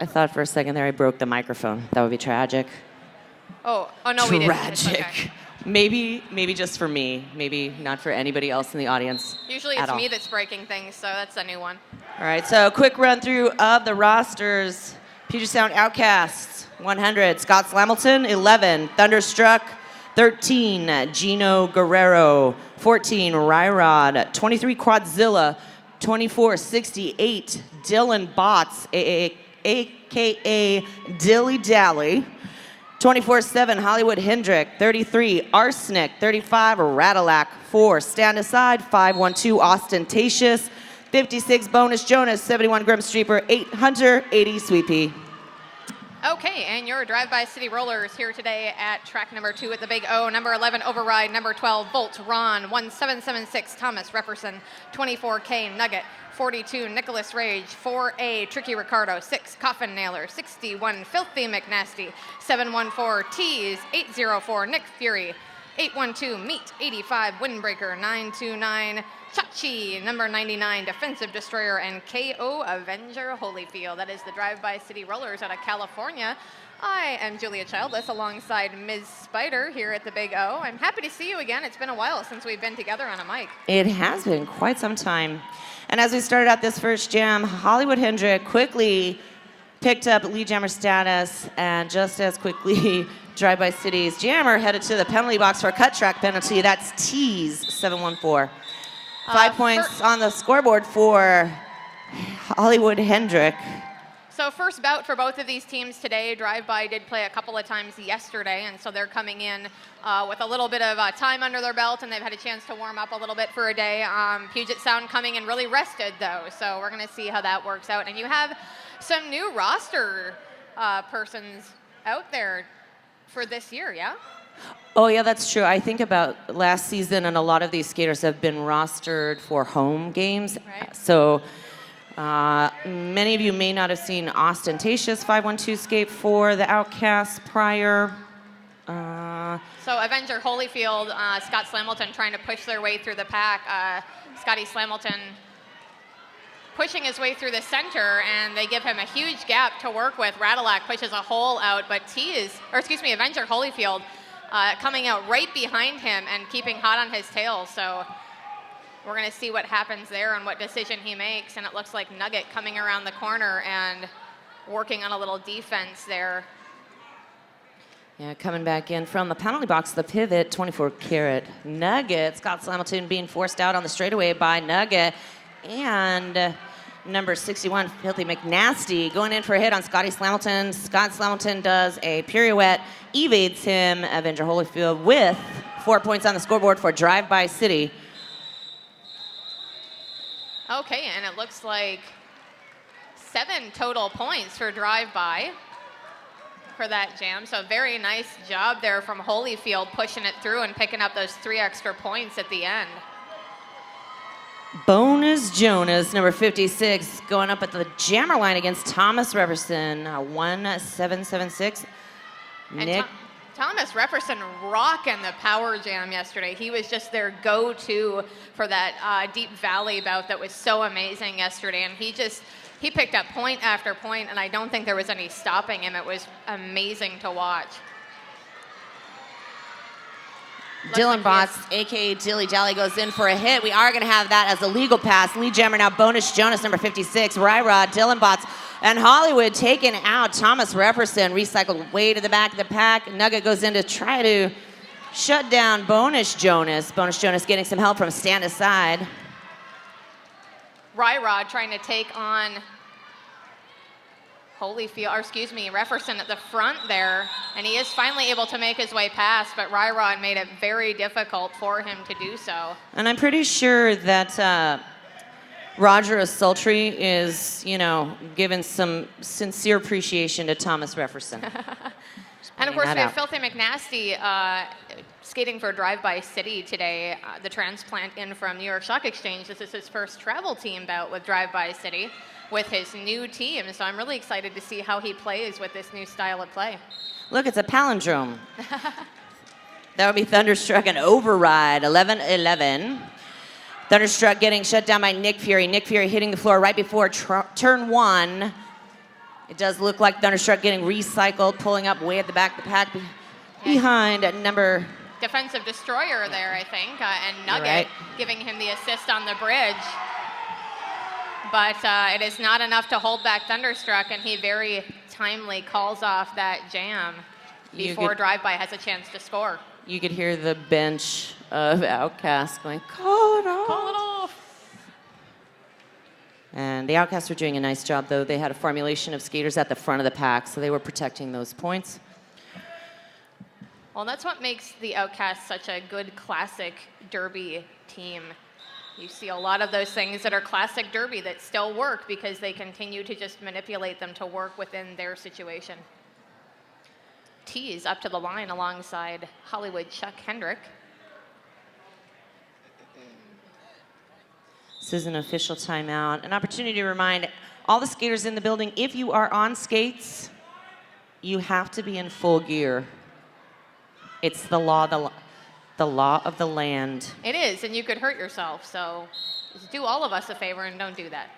I thought for a second there I broke the microphone. That would be tragic. Oh no, we didn't. Tragic. Okay. Maybe just for me. Maybe not for anybody else in the audience. Usually it's me that's breaking things, so that's a new one. All right, so quick run through of the rosters. Puget Sound Outcasts, 100. Scott Slamilton, 11. Thunderstruck, 13. Gino Guerrero, 14. Ryrod, 23. Quadzilla, 24. 68. Dylan Botts, a.k.a. Dilly Dally. 24-7, Hollywood Hendrick. 33, Arsenic. 35, Radillac. 4, Stand Aside. 512, Ostentatious. 56, Bonus Jonas. 71, Grim Streeper. 8, Hunter. 80, Sweet Pea. Okay, and your Drive-By City Rollers here today at track number 2 at the Big O. Number 11, Override. Number 12, Volt Ron. 1776, Thomas Refferson. 24K, Nugget. 42, Nicholas Rage. 4A, Tricky Ricardo. 6, Coffin Nailer. 61, Filthy McNasty. 714, Tease. 804, Nick Fury. 812, Meat. 85, Windbreaker. 929, Chachi. Number 99, Defensive Destroyer. And KO Avenger Holyfield. That is the Drive-By City Rollers out of California. I am Julia Childless alongside Ms. Spider here at the Big O. I'm happy to see you again. It's been a while since we've been together on a mic. It has been quite some time. And as we started out this first jam, Hollywood Hendrick quickly picked up lead jammer status, and just as quickly, Drive-By City's jammer headed to the penalty box for a cut track penalty. That's Tease, 714. 5 points on the scoreboard for Hollywood Hendrick. So first bout for both of these teams today. Drive-By did play a couple of times yesterday, and so they're coming in with a little bit of time under their belt, and they've had a chance to warm up a little bit for a day. Puget Sound coming in really rested, though, so we're going to see how that works out. And you have some new roster persons out there for this year, yeah? Oh, yeah, that's true. I think about last season, and a lot of these skaters have been rostered for home games. Right. So many of you may not have seen Ostentatious 512 skate for the Outcasts prior. So Avenger Holyfield, Scott Slamilton trying to push their way through the pack. Scotty Slamilton pushing his way through the center, and they give him a huge gap to work with. Radillac pushes a hole out, but Avenger Holyfield coming out right behind him and keeping hot on his tail. So we're going to see what happens there and what decision he makes. And it looks like Nugget coming around the corner and working on a little defense there. Yeah, coming back in from the penalty box, the pivot, 24-carat Nugget. Scott Slamilton being forced out on the straightaway by Nugget. And number 61, Filthy McNasty, going in for a hit on Scotty Slamilton. Scott Slamilton does a pirouette, evades him. Avenger Holyfield with 4 points on the scoreboard for Drive-By City. Okay, and it looks like 7 total points for Drive-By for that jam. So very nice job there from Holyfield, pushing it through and picking up those 3 extra points at the end. Bonus Jonas, number 56, going up at the jammer line against Thomas Refferson, 1776. Nick. Thomas Refferson rocking the power jam yesterday. He was just their go-to for that Deep Valley bout that was so amazing yesterday. And he picked up point after point, and I don't think there was any stopping him. It was amazing to watch. Dylan Botts, a.k.a. Dilly Dally, goes in for a hit. We are going to have that as a legal pass. Lead jammer now, Bonus Jonas, number 56. Ryrod, Dylan Botts, and Hollywood taking out Thomas Refferson. Recycled way to the back of the pack. Nugget goes in to try to shut down Bonus Jonas. Bonus Jonas getting some help from Stand Aside. Ryrod trying to take on Refferson at the front there, and he is finally able to make his way past, but Ryrod made it very difficult for him to do so. And I'm pretty sure that Roger Sultry is, giving some sincere appreciation to Thomas Refferson. And of course, we have Filthy McNasty skating for Drive-By City today, the transplant in from New York Stock Exchange. This is his first travel team bout with Drive-By City with his new team. So I'm really excited to see how he plays with this new style of play. Look, it's a palindrome. That would be Thunderstruck and Override, 11-11. Thunderstruck getting shut down by Nick Fury. Nick Fury hitting the floor right before turn 1. It does look like Thunderstruck getting recycled, pulling up way at the back of the pack behind number... Defensive Destroyer there, I think, and Nugget right. giving him the assist on the bridge. But it is not enough to hold back Thunderstruck, and he very timely calls off that jam before Drive-By has a chance to score. You could hear the bench of Outcasts going, call it off. Call it off. And the Outcasts were doing a nice job, though. They had a formulation of skaters at the front of the pack, so they were protecting those points. Well, that's what makes the Outcasts such a good classic derby team. You see a lot of those things that are classic derby that still work because they continue to just manipulate them to work within their situation. Tees up to the line alongside Hollywood Chuck Hendrick. This is an official timeout. An opportunity to remind all the skaters in the building, if you are on skates, you have to be in full gear. It's the law of the land. It is, and you could hurt yourself, so just do all of us a favor and don't do that.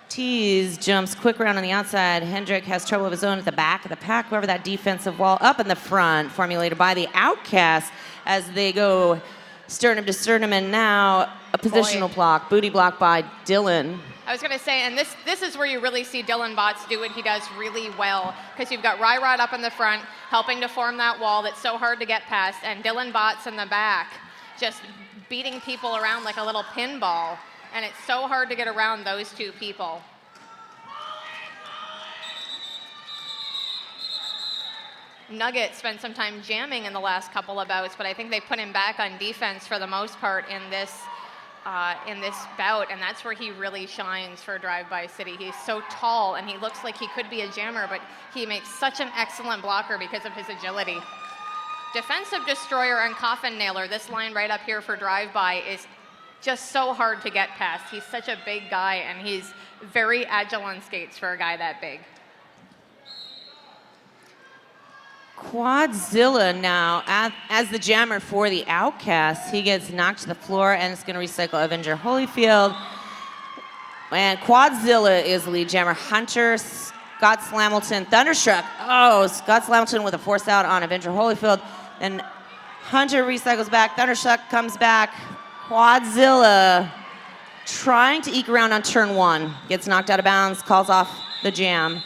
Tees jumps quick around on the outside. Hendrick has trouble of his own at the back of the pack. Whoever that defensive wall up in the front, formulated by the Outcasts as they go sternum to sternum, and now a positional block, booty block by Dylan. I was going to say, and this is where you really see Dylan Botts do what he does really well, because you've got Ryrod up in the front, helping to form that wall that's so hard to get past, and Dylan Botts in the back, just beating people around like a little pinball, and it's so hard to get around those two people. Nugget spent some time jamming in the last couple of bouts, but I think they put him back on defense for the most part in this bout, and that's where he really shines for Drive-By City. He's so tall, and he looks like he could be a jammer, but he makes such an excellent blocker because of his agility. Defensive Destroyer and Coffin Nailer, this line right up here for Drive-By is just so hard to get past. He's such a big guy, and he's very agile on skates for a guy that big. Quadzilla now as the jammer for the Outcasts. He gets knocked to the floor and it's going to recycle Avenger Holyfield. And Quadzilla is the lead jammer. Hunter, Scott Slamilton, Thunderstruck. Oh, Scott Slamilton with a force out on Avenger Holyfield. And Hunter recycles back. Thunderstruck comes back. Quadzilla trying to eke around on turn one. Gets knocked out of bounds, calls off the jam.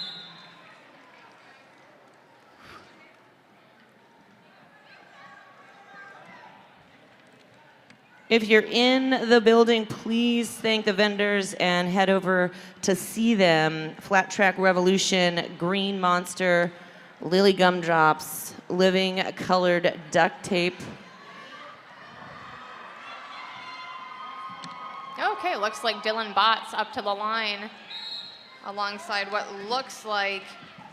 If you're in the building, please thank the vendors and head over to see them. Flat Track Revolution, Green Monster, Lily Gumdrops, Living Colored Duct Tape. Okay, looks like Dylan Botts up to the line alongside what looks like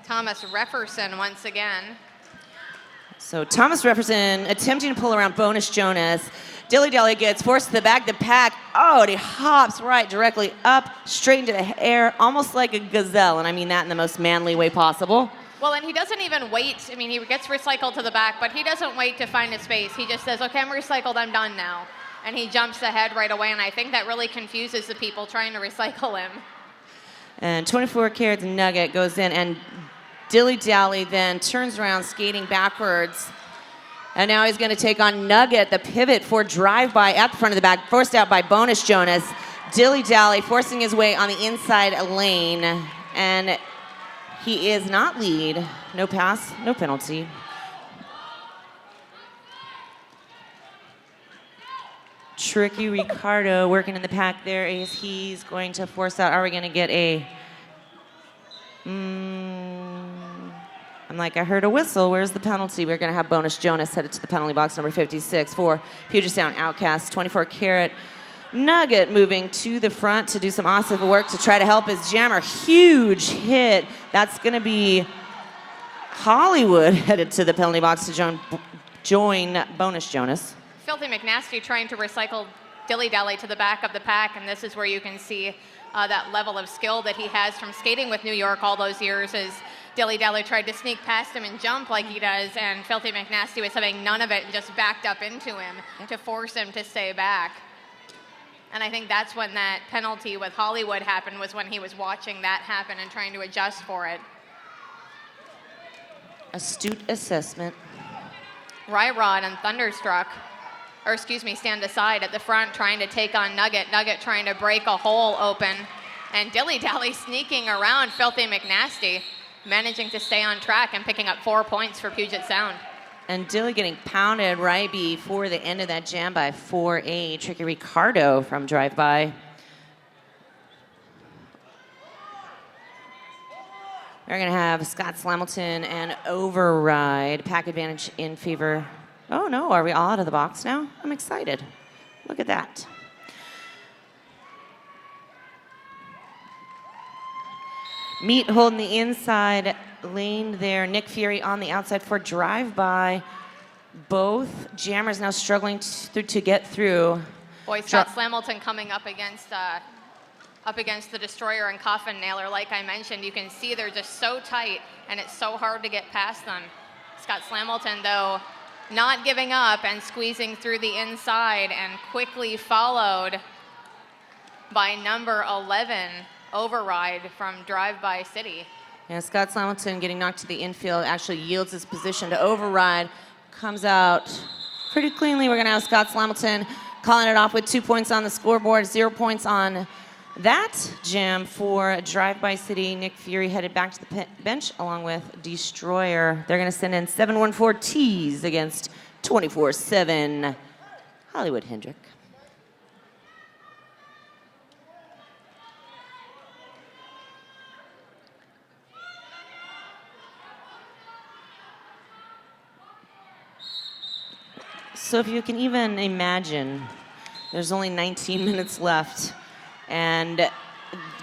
Thomas Refferson once again. So Thomas Refferson attempting to pull around Bonus Jonas. Dilly Dally gets forced to the back of the pack. Oh, and he hops right directly up, straight into the air, almost like a gazelle, and I mean that in the most manly way possible. Well, and he doesn't even wait. I mean, he gets recycled to the back, but he doesn't wait to find a space. He just says, okay, I'm recycled, I'm done now. And he jumps ahead right away, and I think that really confuses the people trying to recycle him. And 24 Carats Nugget goes in, and Dilly Dally then turns around, skating backwards. And now he's going to take on Nugget, the pivot for Drive-By at the front of the back, forced out by Bonus Jonas. Dilly Dally forcing his way on the inside lane. And he is not lead. No pass, no penalty. Tricky Ricardo working in the pack there as he's going to force out. Are we going to get a... I'm like, I heard a whistle. Where's the penalty? We're going to have Bonus Jonas headed to the penalty box, number 56 for Puget Sound Outcasts. 24 Carat Nugget moving to the front to do some awesome work to try to help his jammer. Huge hit. That's going to be Hollywood headed to the penalty box to join Bonus Jonas. Filthy McNasty trying to recycle Dilly Dally to the back of the pack, and this is where you can see that level of skill that he has from skating with New York all those years as Dilly Dally tried to sneak past him and jump like he does, and Filthy McNasty was having none of it and just backed up into him to force him to stay back. And I think that's when that penalty with Hollywood happened, was when he was watching that happen and trying to adjust for it. Astute assessment. Rod and Thunderstruck, or excuse me, Stand Aside at the front trying to take on Nugget. Nugget trying to break a hole open. And Dilly Dally sneaking around Filthy McNasty, managing to stay on track and picking up 4 points for Puget Sound. And Dilly getting pounded right before the end of that jam by 4A, Tricky Ricardo from drive-by. We're going to have Scott Slamilton and Override. Pack advantage in favor. Oh, no. Are we all out of the box now? I'm excited. Look at that. Meat holding the inside lane there. Nick Fury on the outside for drive-by. Both jammers now struggling to get through. Boy, Scott Slamilton coming up against the Destroyer and Coffin Nailer. Like I mentioned, you can see they're just so tight, and it's so hard to get past them. Scott Slamilton, though, not giving up and squeezing through the inside, and quickly followed by number 11, Override from Drive-By City. Yeah, Scott Slamilton getting knocked to the infield, actually yields his position to Override. Comes out pretty cleanly. We're going to have Scott Slamilton calling it off with 2 points on the scoreboard, 0 points on that jam for Drive-By City. Nick Fury headed back to the bench along with Destroyer. They're going to send in 714 T's against 24-7 Hollywood Hendrick. So if you can even imagine, there's only 19 minutes left, and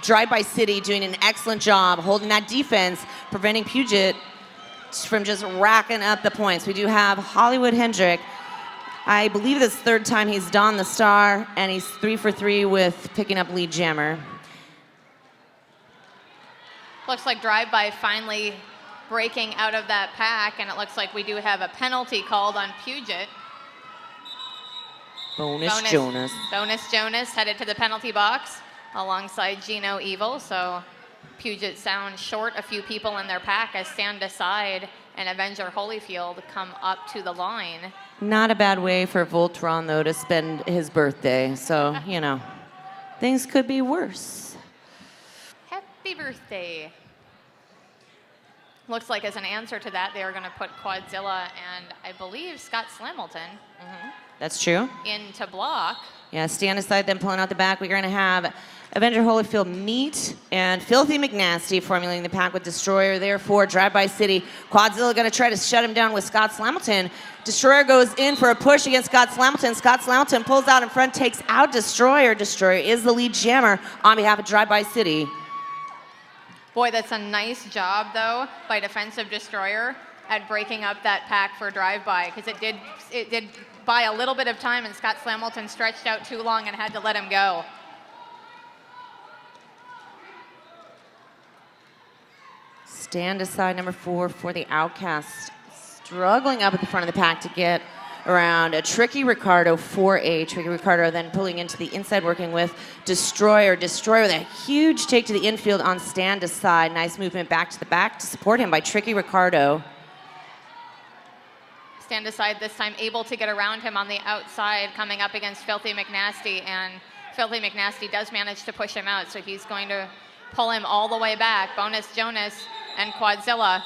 Drive-By City doing an excellent job holding that defense, preventing Puget from just racking up the points. We do have Hollywood Hendrick. I believe this third time he's donned the star, and he's 3 for 3 with picking up lead jammer. Looks like Drive-By finally breaking out of that pack, and it looks like we do have a penalty called on Puget. Bonus Jonas. Bonus Jonas headed to the penalty box alongside Gino Evil. So Puget Sound short a few people in their pack as Stand Aside and Avenger Holyfield come up to the line. Not a bad way for Voltron, though, to spend his birthday. So, you know, things could be worse. Happy birthday. Looks like as an answer to that, they are going to put Quadzilla and I believe Scott Slamilton. That's true. Into block. Yeah, Stand Aside, then pulling out the back. We're going to have Avenger Holyfield meet and Filthy McNasty formulating the pack with Destroyer there for Drive-By City. Quadzilla going to try to shut him down with Scott Slamilton. Destroyer goes in for a push against Scott Slamilton. Scott Slamilton pulls out in front, takes out Destroyer. Destroyer is the lead jammer on behalf of Drive-By City. Boy, that's a nice job, though, by Defensive Destroyer at breaking up that pack for Drive-By, because it did buy a little bit of time, and Scott Slamilton stretched out too long and had to let him go. Stand Aside, number 4 for the Outcast. Struggling up at the front of the pack to get around a Tricky Ricardo, 4A. Tricky Ricardo then pulling into the inside, working with Destroyer. Destroyer with a huge take to the infield on Stand Aside. Nice movement back to the back to support him by Tricky Ricardo. Stand Aside this time able to get around him on the outside, coming up against Filthy McNasty, and Filthy McNasty does manage to push him out, so he's going to pull him all the way back. Bonus Jonas and Quadzilla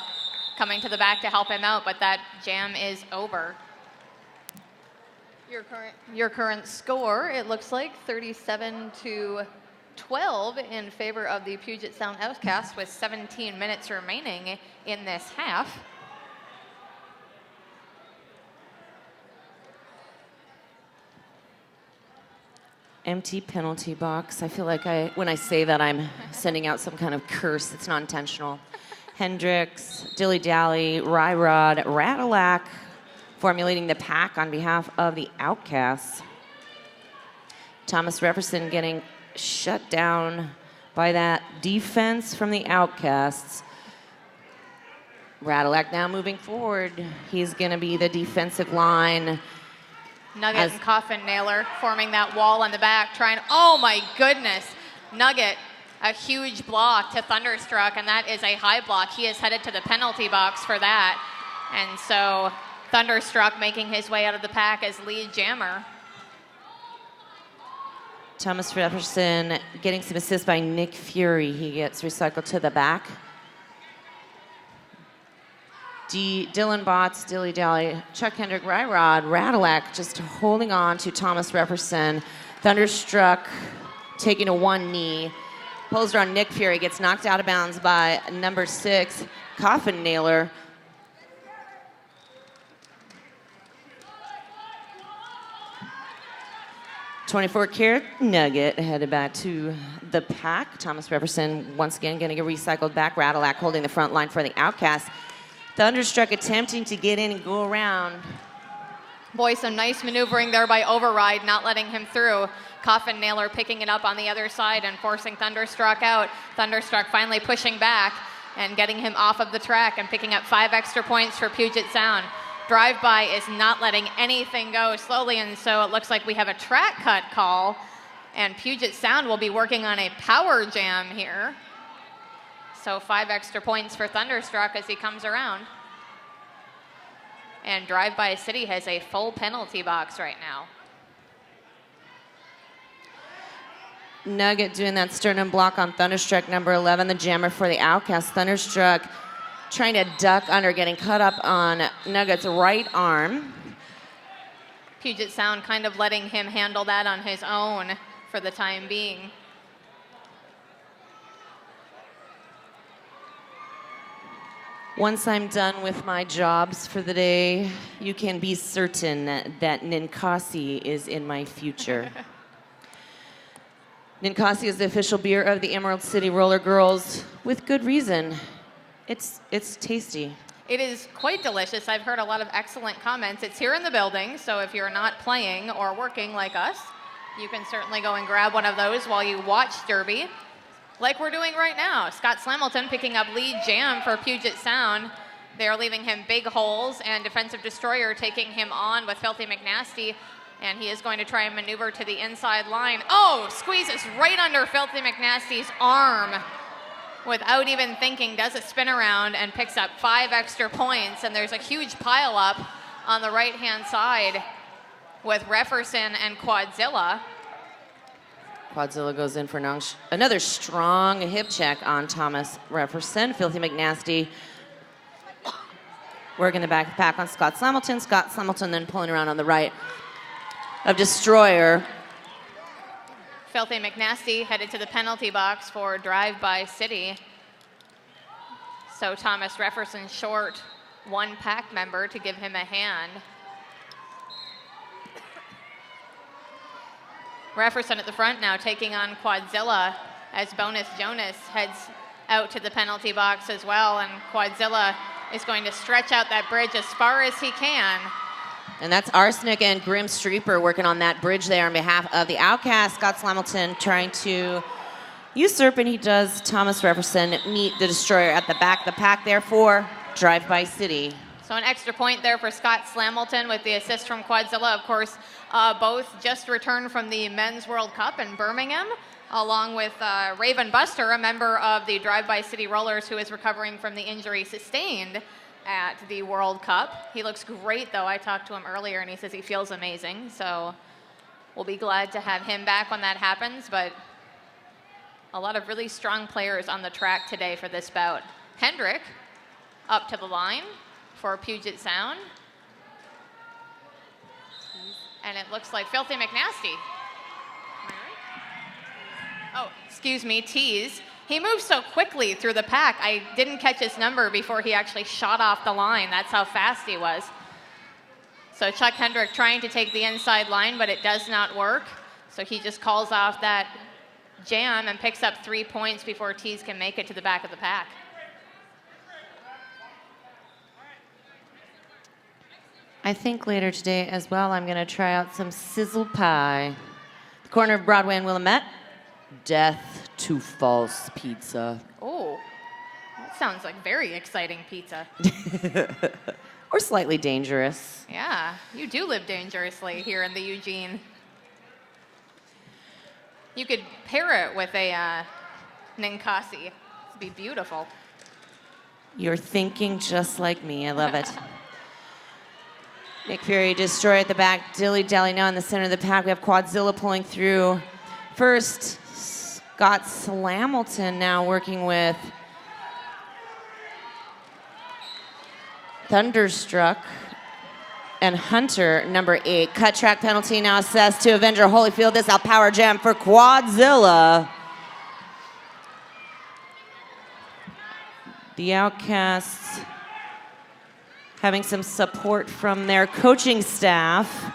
coming to the back to help him out, but that jam is over. Your current score, it looks like 37-12 in favor of the Puget Sound Outcasts with 17 minutes remaining in this half. Empty penalty box. I feel like when I say that, I'm sending out some kind of curse. It's not intentional. Hendricks, Dilly Dally, Rod, Ratalack formulating the pack on behalf of the Outcasts. Thomas Jefferson getting shut down by that defense from the Outcasts. Ratalack now moving forward. He's going to be the defensive line. Nugget and Coffin Nailer forming that wall on the back, trying, oh my goodness. Nugget, a huge block to Thunderstruck, and that is a high block. He is headed to the penalty box for that. And so Thunderstruck making his way out of the pack as lead jammer. Thomas Jefferson getting some assist by Nick Fury. He gets recycled to the back. Dylan Botts, Dilly Dally, Chuck Hendrick, Ryrod, Radillac just holding on to Thomas Jefferson. Thunderstruck taking a one knee. Pulls around Nick Fury, gets knocked out of bounds by number 6, Coffin Nailer. .24-karat Nugget headed back to the pack. Thomas Jefferson once again going to get recycled back. Radillac holding the front line for the Outcast. Thunderstruck attempting to get in and go around. Boy, some nice maneuvering there by Override, not letting him through. Coffin Nailer picking it up on the other side and forcing Thunderstruck out. Thunderstruck finally pushing back and getting him off of the track and picking up 5 extra points for Puget Sound. Drive-by is not letting anything go slowly, and so it looks like we have a track cut call, and Puget Sound will be working on a power jam here. So 5 extra points for Thunderstruck as he comes around. And Drive-by City has a full penalty box right now. Nugget doing that sternum block on Thunderstruck, number 11, the jammer for the Outcast. Thunderstruck trying to duck under, getting cut up on Nugget's right arm. Puget Sound kind of letting him handle that on his own for the time being. Once I'm done with my jobs for the day, you can be certain that Ninkasi is in my future. Ninkasi is the official beer of the Emerald City Roller Girls, with good reason. It's tasty. It is quite delicious. I've heard a lot of excellent comments. It's here in the building, so if you're not playing or working like us, you can certainly go and grab one of those while you watch Derby, like we're doing right now. Scott Slamilton picking up lead jam for Puget Sound. They're leaving him big holes, and Defensive Destroyer taking him on with Filthy McNasty, and he is going to try and maneuver to the inside line. Oh, squeezes right under Filthy McNasty's arm without even thinking, does a spin around and picks up 5 extra points, and there's a huge pile up on the right-hand side with Refferson and Quadzilla. Quadzilla goes in for another strong hip check on Thomas Refferson. Filthy McNasty working the back pack on Scott Slamilton. Scott Slamilton then pulling around on the right of Destroyer. Filthy McNasty headed to the penalty box for Drive-by City. So Thomas Refferson short 1 pack member to give him a hand. Refferson at the front now taking on Quadzilla as Bonus Jonas heads out to the penalty box as well, and Quadzilla is going to stretch out that bridge as far as he can. And that's Arsenic and Grim Streeper working on that bridge there on behalf of the Outcast. Scott Slamilton trying to usurp, and he does. Thomas Refferson meet the Destroyer at the back of the pack there for Drive-by City. So an extra point there for Scott Slamilton with the assist from Quadzilla. Of course, both just returned from the Men's World Cup in Birmingham, along with Raven Buster, a member of the Drive-by City Rollers who is recovering from the injury sustained at the World Cup. He looks great, though. I talked to him earlier, and he says he feels amazing. So we'll be glad to have him back when that happens. But a lot of really strong players on the track today for this bout. Hendrick up to the line for Puget Sound. And it looks like Filthy McNasty. Am I right? Oh, excuse me, Tease. He moved so quickly through the pack, I didn't catch his number before he actually shot off the line. That's how fast he was. So Chuck Hendrick trying to take the inside line, but it does not work. So he just calls off that jam and picks up 3 points before Tease can make it to the back of the pack. I think later today as well, I'm going to try out some sizzle pie. The corner of Broadway and Willamette. Death to false pizza. Oh, that sounds like very exciting pizza. or slightly dangerous. Yeah, you do live dangerously here in the Eugene. You could pair it with a Ninkasi. It'd be beautiful. You're thinking just like me. I love it. Nick Fury, Destroyer at the back. Dilly Dally now in the center of the pack. We have Quadzilla pulling through. First, Scott Slamilton now working with Thunderstruck and Hunter, number 8. Cut track penalty now assessed to Avenger Holyfield. This out power jam for Quadzilla. The Outcasts having some support from their coaching staff.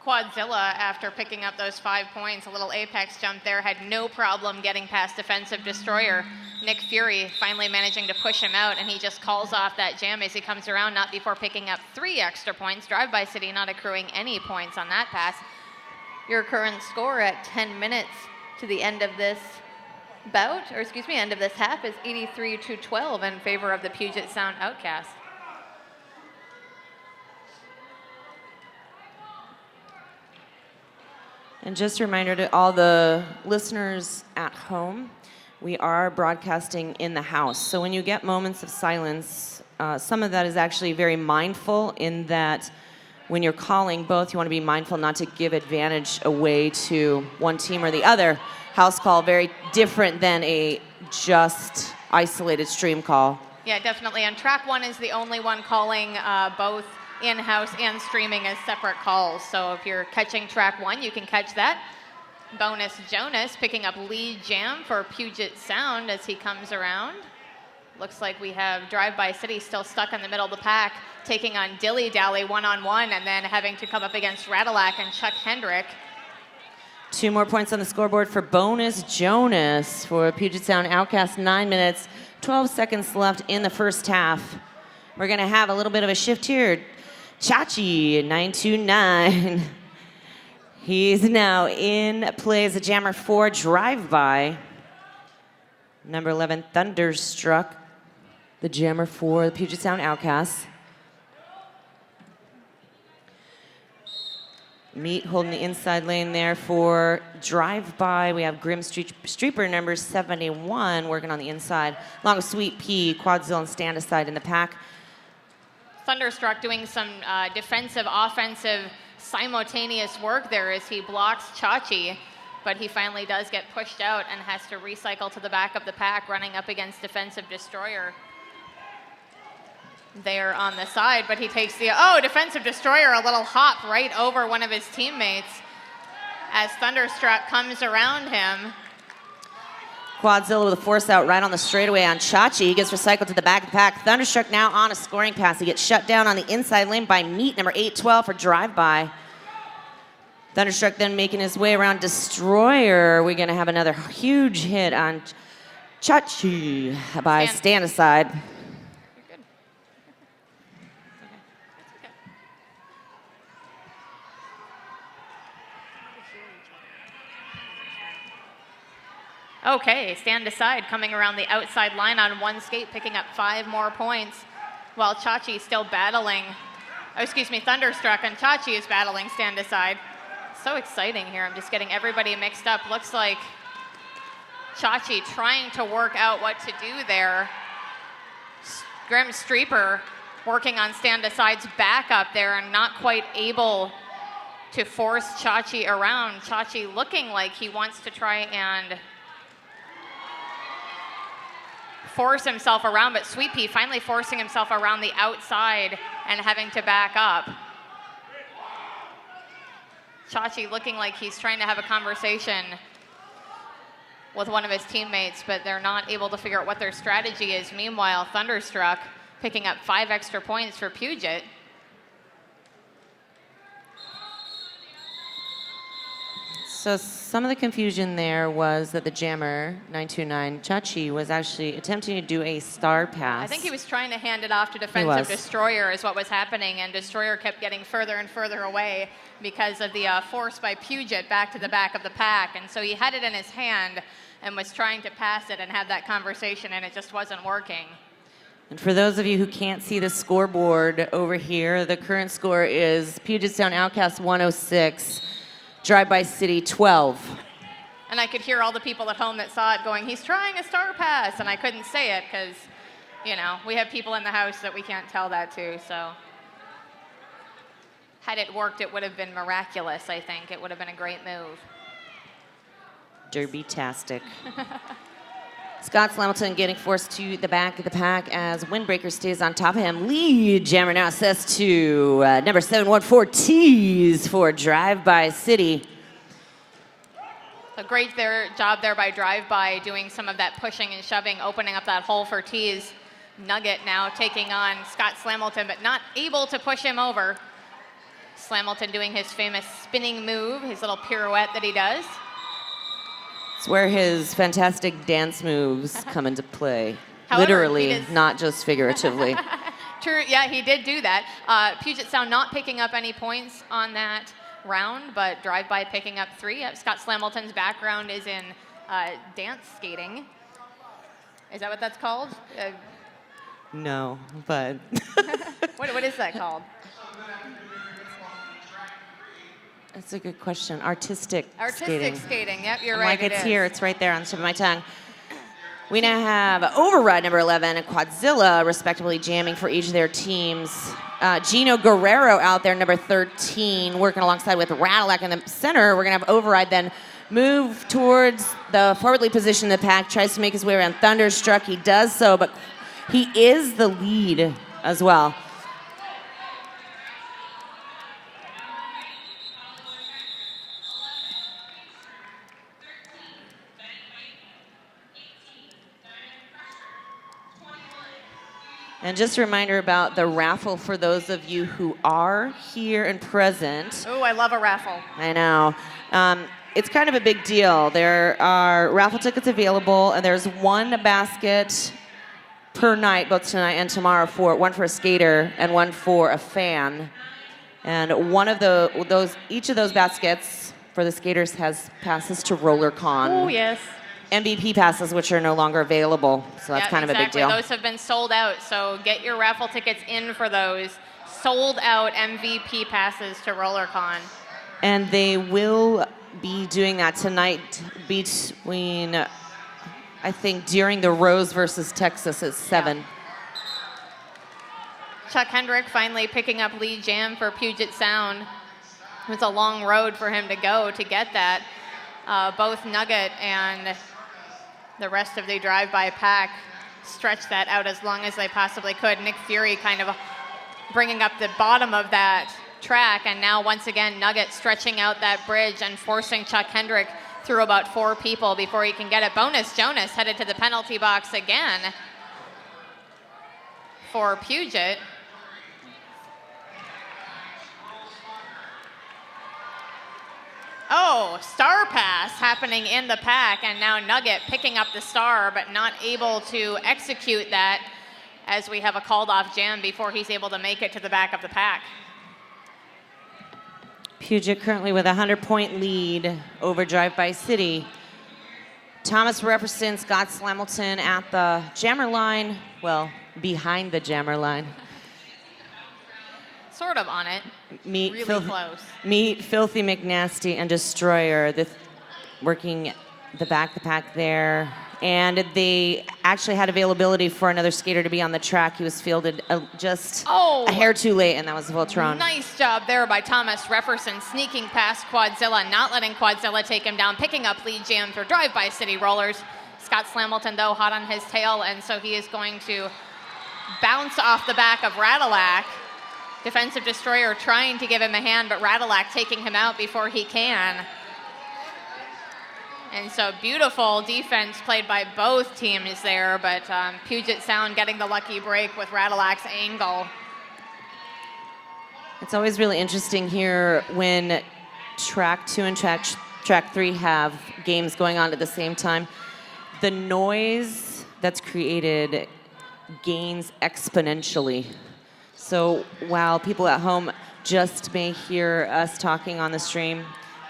Quadzilla, after picking up those 5 points, a little apex jump there, had no problem getting past Defensive Destroyer. Nick Fury finally managing to push him out, and he just calls off that jam as he comes around, not before picking up 3 extra points. Drive-by City not accruing any points on that pass. Your current score at 10 minutes to the end of this bout, or excuse me, end of this half, is 83-12 in favor of the Puget Sound Outcast. And just a reminder to all the listeners at home, we are broadcasting in the house. So when you get moments of silence, some of that is actually very mindful in that when you're calling both, you want to be mindful not to give advantage away to one team or the other. House call, very different than a just isolated stream call. Yeah, definitely. And track 1 is the only one calling both in-house and streaming as separate calls. So if you're catching track 1, you can catch that. Bonus Jonas picking up lead jam for Puget Sound as he comes around. Looks like we have Drive-By City still stuck in the middle of the pack, taking on Dilly Dally one-on-one, and then having to come up against Radillac and Chuck Hendrick. 2 more points on the scoreboard for Bonus Jonas for Puget Sound Outcast. 9 minutes, 12 seconds left in the first half. We're going to have a little bit of a shift here. Chachi, 929. He's now in play as a jammer 4 drive-by. Number 11, Thunderstruck, the jammer for the Puget Sound Outcasts. Meat holding the inside lane there for drive-by. We have Grim Streeper, number 71, working on the inside, along with Sweet Pea, Quadzilla, and Stand Aside in the pack. Thunderstruck doing some defensive, offensive, simultaneous work there as he blocks Chachi, but he finally does get pushed out and has to recycle to the back of the pack, running up against Defensive Destroyer there on the side, but he takes the, Defensive Destroyer, a little hop right over one of his teammates as Thunderstruck comes around him. Quadzilla with a force out right on the straightaway on Chachi. He gets recycled to the back of the pack. Thunderstruck now on a scoring pass. He gets shut down on the inside lane by Meat, number 812 for drive-by. Thunderstruck then making his way around Destroyer. We're going to have another huge hit on Chachi by Stand Aside. Okay, Stand Aside coming around the outside line on one skate, picking up 5 more points, while Chachi still battling, Thunderstruck, and Chachi is battling Stand Aside. So exciting here. I'm just getting everybody mixed up. Looks like Chachi trying to work out what to do there. Grim Streeper working on Stand Aside's back up there and not quite able to force Chachi around. Chachi looking like he wants to try and force himself around, but Sweet Pea finally forcing himself around the outside and having to back up. Chachi looking like he's trying to have a conversation with one of his teammates, but they're not able to figure out what their strategy is. Meanwhile, Thunderstruck picking up 5 extra points for Puget. So some of the confusion there was that the jammer, 929 Chachi, was actually attempting to do a star pass. I think he was trying to hand it off to defensive destroyer is what was happening, and destroyer kept getting further and further away because of the force by Puget back to the back of the pack. And so he had it in his hand and was trying to pass it and have that conversation, and it just wasn't working. And for those of you who can't see the scoreboard over here, the current score is Puget Sound Outcast 106, Drive-By City 12. And I could hear all the people at home that saw it going, he's trying a star pass, and I couldn't say it because, you know, we have people in the house that we can't tell that to, so. Had it worked, it would have been miraculous, I think. It would have been a great move. Derby-tastic. Scott Slamilton getting forced to the back of the pack as Windbreaker stays on top of him. Lead jammer now says to number 714 Tees for Drive-By City. A great job there by Drive-By doing some of that pushing and shoving, opening up that hole for Tees. Nugget now taking on Scott Slamilton, but not able to push him over. Slamilton doing his famous spinning move, his little pirouette that he does. It's where his fantastic dance moves come into play. However, literally, not just figuratively. True, yeah, he did do that. Puget Sound not picking up any points on that round, but Drive-By picking up 3. Scott Slamilton's background is in dance skating. Is that what that's called? No, but... What is that called? That's a good question. Artistic skating. Yep, you're right. Like it's here. It's right there on the tip of my tongue. We now have Override number 11 and Quadzilla, respectively, jamming for each of their teams. Gino Guerrero out there, number 13, working alongside with Radillac in the center. We're going to have Override then move towards the forwardly position of the pack, tries to make his way around Thunderstruck. He does so, but he is the lead as well. And just a reminder about the raffle for those of you who are here and present. Oh, I love a raffle. I know. It's kind of a big deal. There are raffle tickets available, and there's one basket per night, both tonight and tomorrow, one for a skater and one for a fan. And each of those baskets for the skaters has passes to RollerCon. Oh, yes. MVP passes, which are no longer available, so that's kind of a big deal. Those have been sold out, so get your raffle tickets in for those. Sold out MVP passes to RollerCon. And they will be doing that tonight between, I think, during the Rose versus Texas at 7. Yeah. Chuck Hendrick finally picking up lead jam for Puget Sound. It was a long road for him to go to get that. Both Nugget and the rest of the Drive-By pack stretched that out as long as they possibly could. Nick Fury kind of bringing up the bottom of that track, and now once again Nugget stretching out that bridge and forcing Chuck Hendrick through about 4 people before he can get it. Bonus Jonas headed to the penalty box again for Puget. Oh, star pass happening in the pack, and now Nugget picking up the star, but not able to execute that as we have a called off jam before he's able to make it to the back of the pack. Puget currently with a 100-point lead over Drive-By City. Thomas Jefferson, Scott Slamilton at the jammer line, well, behind the jammer line. Sort of on it. Really close. Meet Filthy McNasty and Destroyer, working the back of the pack there. And they actually had availability for another skater to be on the track. He was fielded just a hair too late, and that was Voltron. Nice job there by Thomas Jefferson, sneaking past Quadzilla, not letting Quadzilla take him down, picking up lead jam for Drive-By City Rollers. Scott Slamilton, though, hot on his tail, and so he is going to bounce off the back of Radillac. Defensive Destroyer trying to give him a hand, but Radillac taking him out before he can. And so beautiful defense played by both teams there, but Puget Sound getting the lucky break with Radillac's angle. It's always really interesting here when track 2 and track track 3 have games going on at the same time, the noise that's created gains exponentially. So while people at home just may hear us talking on the stream,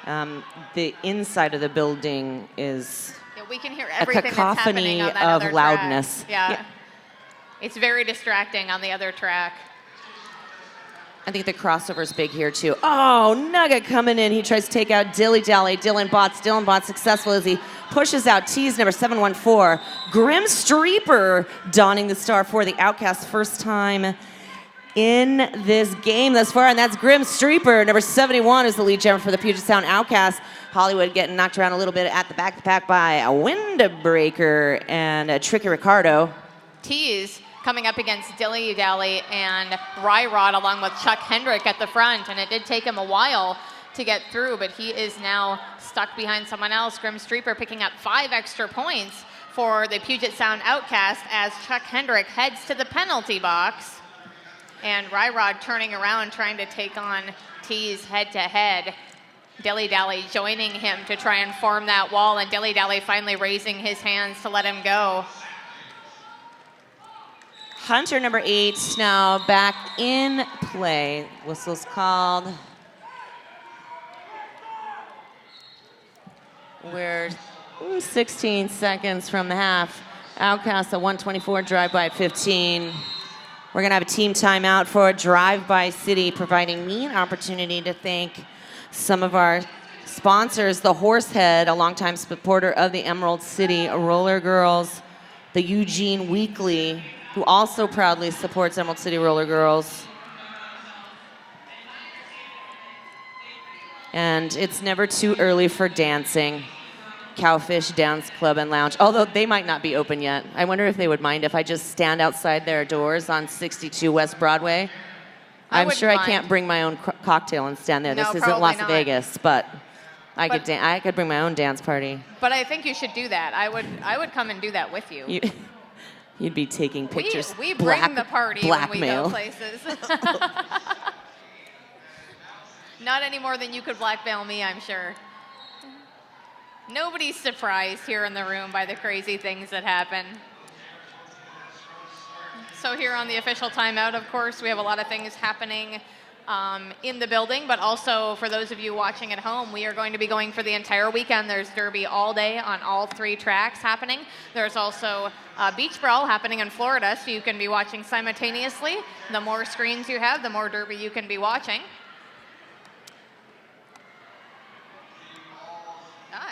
the inside of the building is we can hear a everything cacophony that's happening on that of loudness. Track. Yeah. It's very distracting on the other track. I think the crossover's big here too. Oh, Nugget coming in. He tries to take out Dilly Dally. Dylan Bot's successful as he pushes out Tease number 714. Grim Streeper donning the star for the Outcast, first time in this game thus far, and that's Grim Streeper. Number 71 is the lead jumper for the Puget Sound Outcast. Hollywood getting knocked around a little bit at the back of the pack by a Windbreaker and a Tricky Ricardo. Tease coming up against Dilly Dally and Rod along with Chuck Hendrick at the front, and it did take him a while to get through, but he is now stuck behind someone else. Grim Streeper picking up 5 extra points for the Puget Sound Outcast as Chuck Hendrick heads to the penalty box. And Rod turning around, trying to take on Tease head-to-head. Dilly Dally joining him to try and form that wall, and Dilly Dally finally raising his hands to let him go. Hunter, number 8, now back in play. Whistle's called. We're 16 seconds from the half. Outcast, a 124 drive-by at 15. We're going to have a team timeout for Drive-By City, providing me an opportunity to thank some of our sponsors, the Horsehead, a longtime supporter of the Emerald City Roller Girls, the Eugene Weekly, who also proudly supports Emerald City Roller Girls. And it's never too early for dancing. Cowfish Dance Club and Lounge, although they might not be open yet. I wonder if they would mind if I just stand outside their doors on 62 West Broadway. I'm sure I can't bring my own cocktail and stand there. No, this isn't Las not. Vegas, but I could bring my own dance party. But I think you should do that. I would come and do that with you. You'd be taking pictures. We bring the party blackmail. when we go places. Not any more than you could blackmail me, I'm sure. Nobody's surprised here in the room by the crazy things that happen. So here on the official timeout, of course, we have a lot of things happening in the building, but also for those of you watching at home, we are going to be going for the entire weekend. There's Derby all day on all 3 tracks happening. There's also Beach Brawl happening in Florida, so you can be watching simultaneously. The more screens you have, the more Derby you can be watching.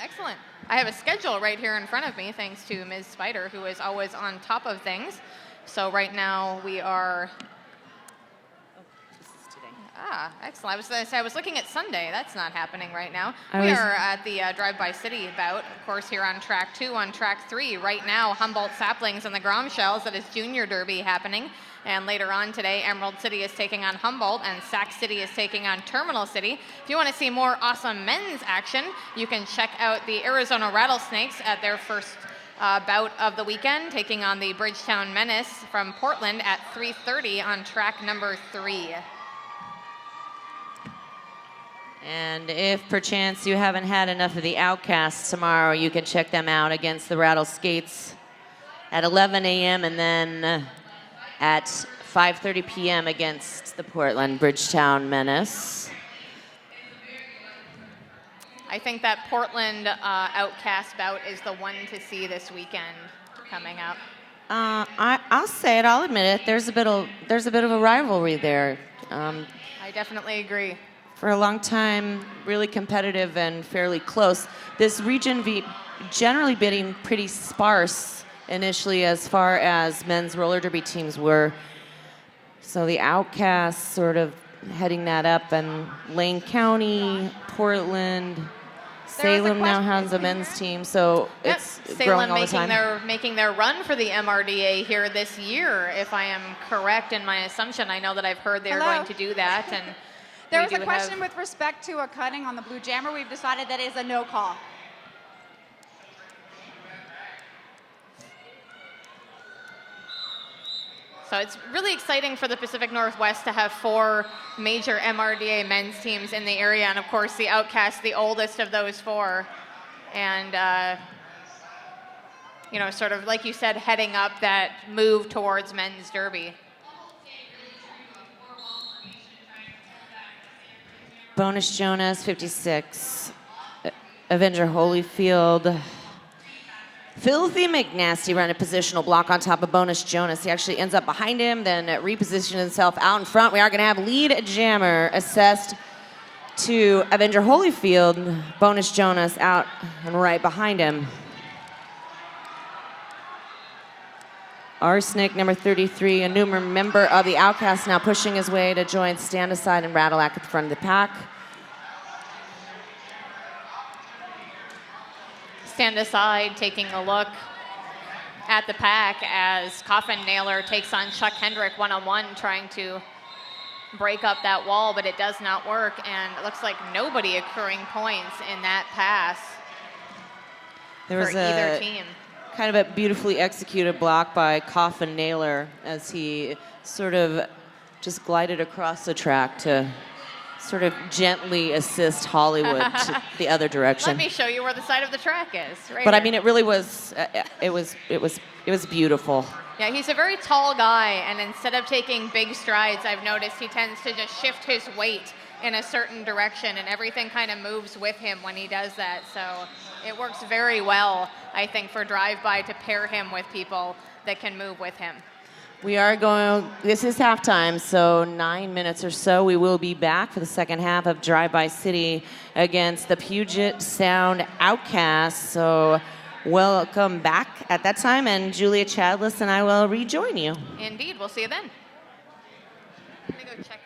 Excellent. I have a schedule right here in front of me, thanks to Ms. Spider, who is always on top of things. So right now we are... Excellent. I was looking at Sunday. That's not happening right now. We are at the Drive-By City bout, of course, here on track 2. On track 3, right now, Humboldt Saplings and the Grom Shells. That is Junior Derby happening. And later on today, Emerald City is taking on Humboldt, and Sac City is taking on Terminal City. If you want to see more awesome men's action, you can check out the Arizona Rattlesnakes at their first bout of the weekend, taking on the Bridgetown Menace from Portland at 3:30 on track number 3. And if perchance you haven't had enough of the Outcasts tomorrow, you can check them out against the Rattlesnakes at 11 a.m. and then at 5:30 p.m. against the Portland Bridgetown Menace. I think that Portland Outcast bout is the one to see this weekend coming up. I'll say it. I'll admit it. There's a bit of a rivalry there. I definitely agree. For a long time, really competitive and fairly close. This region generally being pretty sparse initially as far as men's roller derby teams were. So the Outcasts sort of heading that up, and Lane County, Portland, Salem now has a men's team, so it's growing all the time. Salem making their run for the MRDA here this year, if I am correct in my assumption. I know that I've heard they're going to do that. And there was a question with respect to a cutting on the Blue Jammer. We've decided that is a no call. So it's really exciting for the Pacific Northwest to have 4 major MRDA men's teams in the area, and of course the Outcast, the oldest of those 4. And you know, sort of like you said, heading up that move towards men's derby. Bonus Jonas, 56. Avenger Holyfield. Filthy McNasty ran a positional block on top of Bonus Jonas. He actually ends up behind him, then repositioned himself out in front. We are going to have lead jammer assessed to Avenger Holyfield. Bonus Jonas out and right behind him. Arsenic, number 33, a new member of the Outcast, now pushing his way to join Stand Aside and Radillac at the front of the pack. Stand Aside taking a look at the pack as Coffin Nailer takes on Chuck Hendrick one-on-one, trying to break up that wall, but it does not work, and it looks like nobody accruing points in that pass for either team. Kind of a beautifully executed block by Coffin Nailer as he sort of just glided across the track to sort of gently assist Hollywood to the other direction. Let me show you where the side of the track is. Right but here. I mean, it really was. It was beautiful. Yeah, he's a very tall guy, and instead of taking big strides, I've noticed he tends to just shift his weight in a certain direction, and everything kind of moves with him when he does that. So it works very well, I think, for drive-by to pair him with people that can move with him. We are going, this is halftime, so 9 minutes or so. We will be back for the second half of Drive-By City against the Puget Sound Outcasts. So welcome back at that time, and Julia Chadless and I will rejoin you. Indeed, we'll see you then. I'm gonna go check out.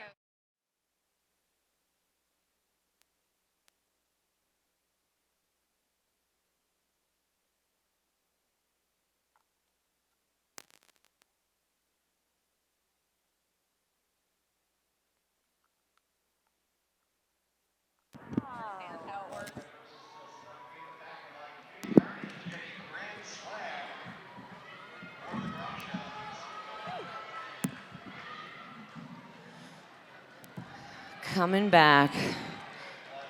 Coming back.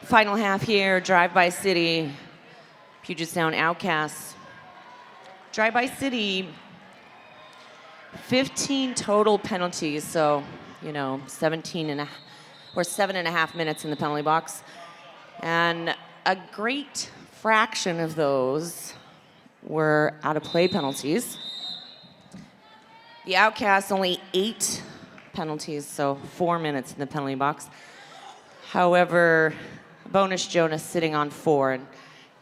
Final half here, Drive-By City, Puget Sound Outcasts. Drive-By City, 15 total penalties, so, you know, 7.5 minutes in the penalty box. And a great fraction of those were out of play penalties. The Outcasts only 8 penalties, so 4 minutes in the penalty box. However, Bonus Jonas sitting on 4, and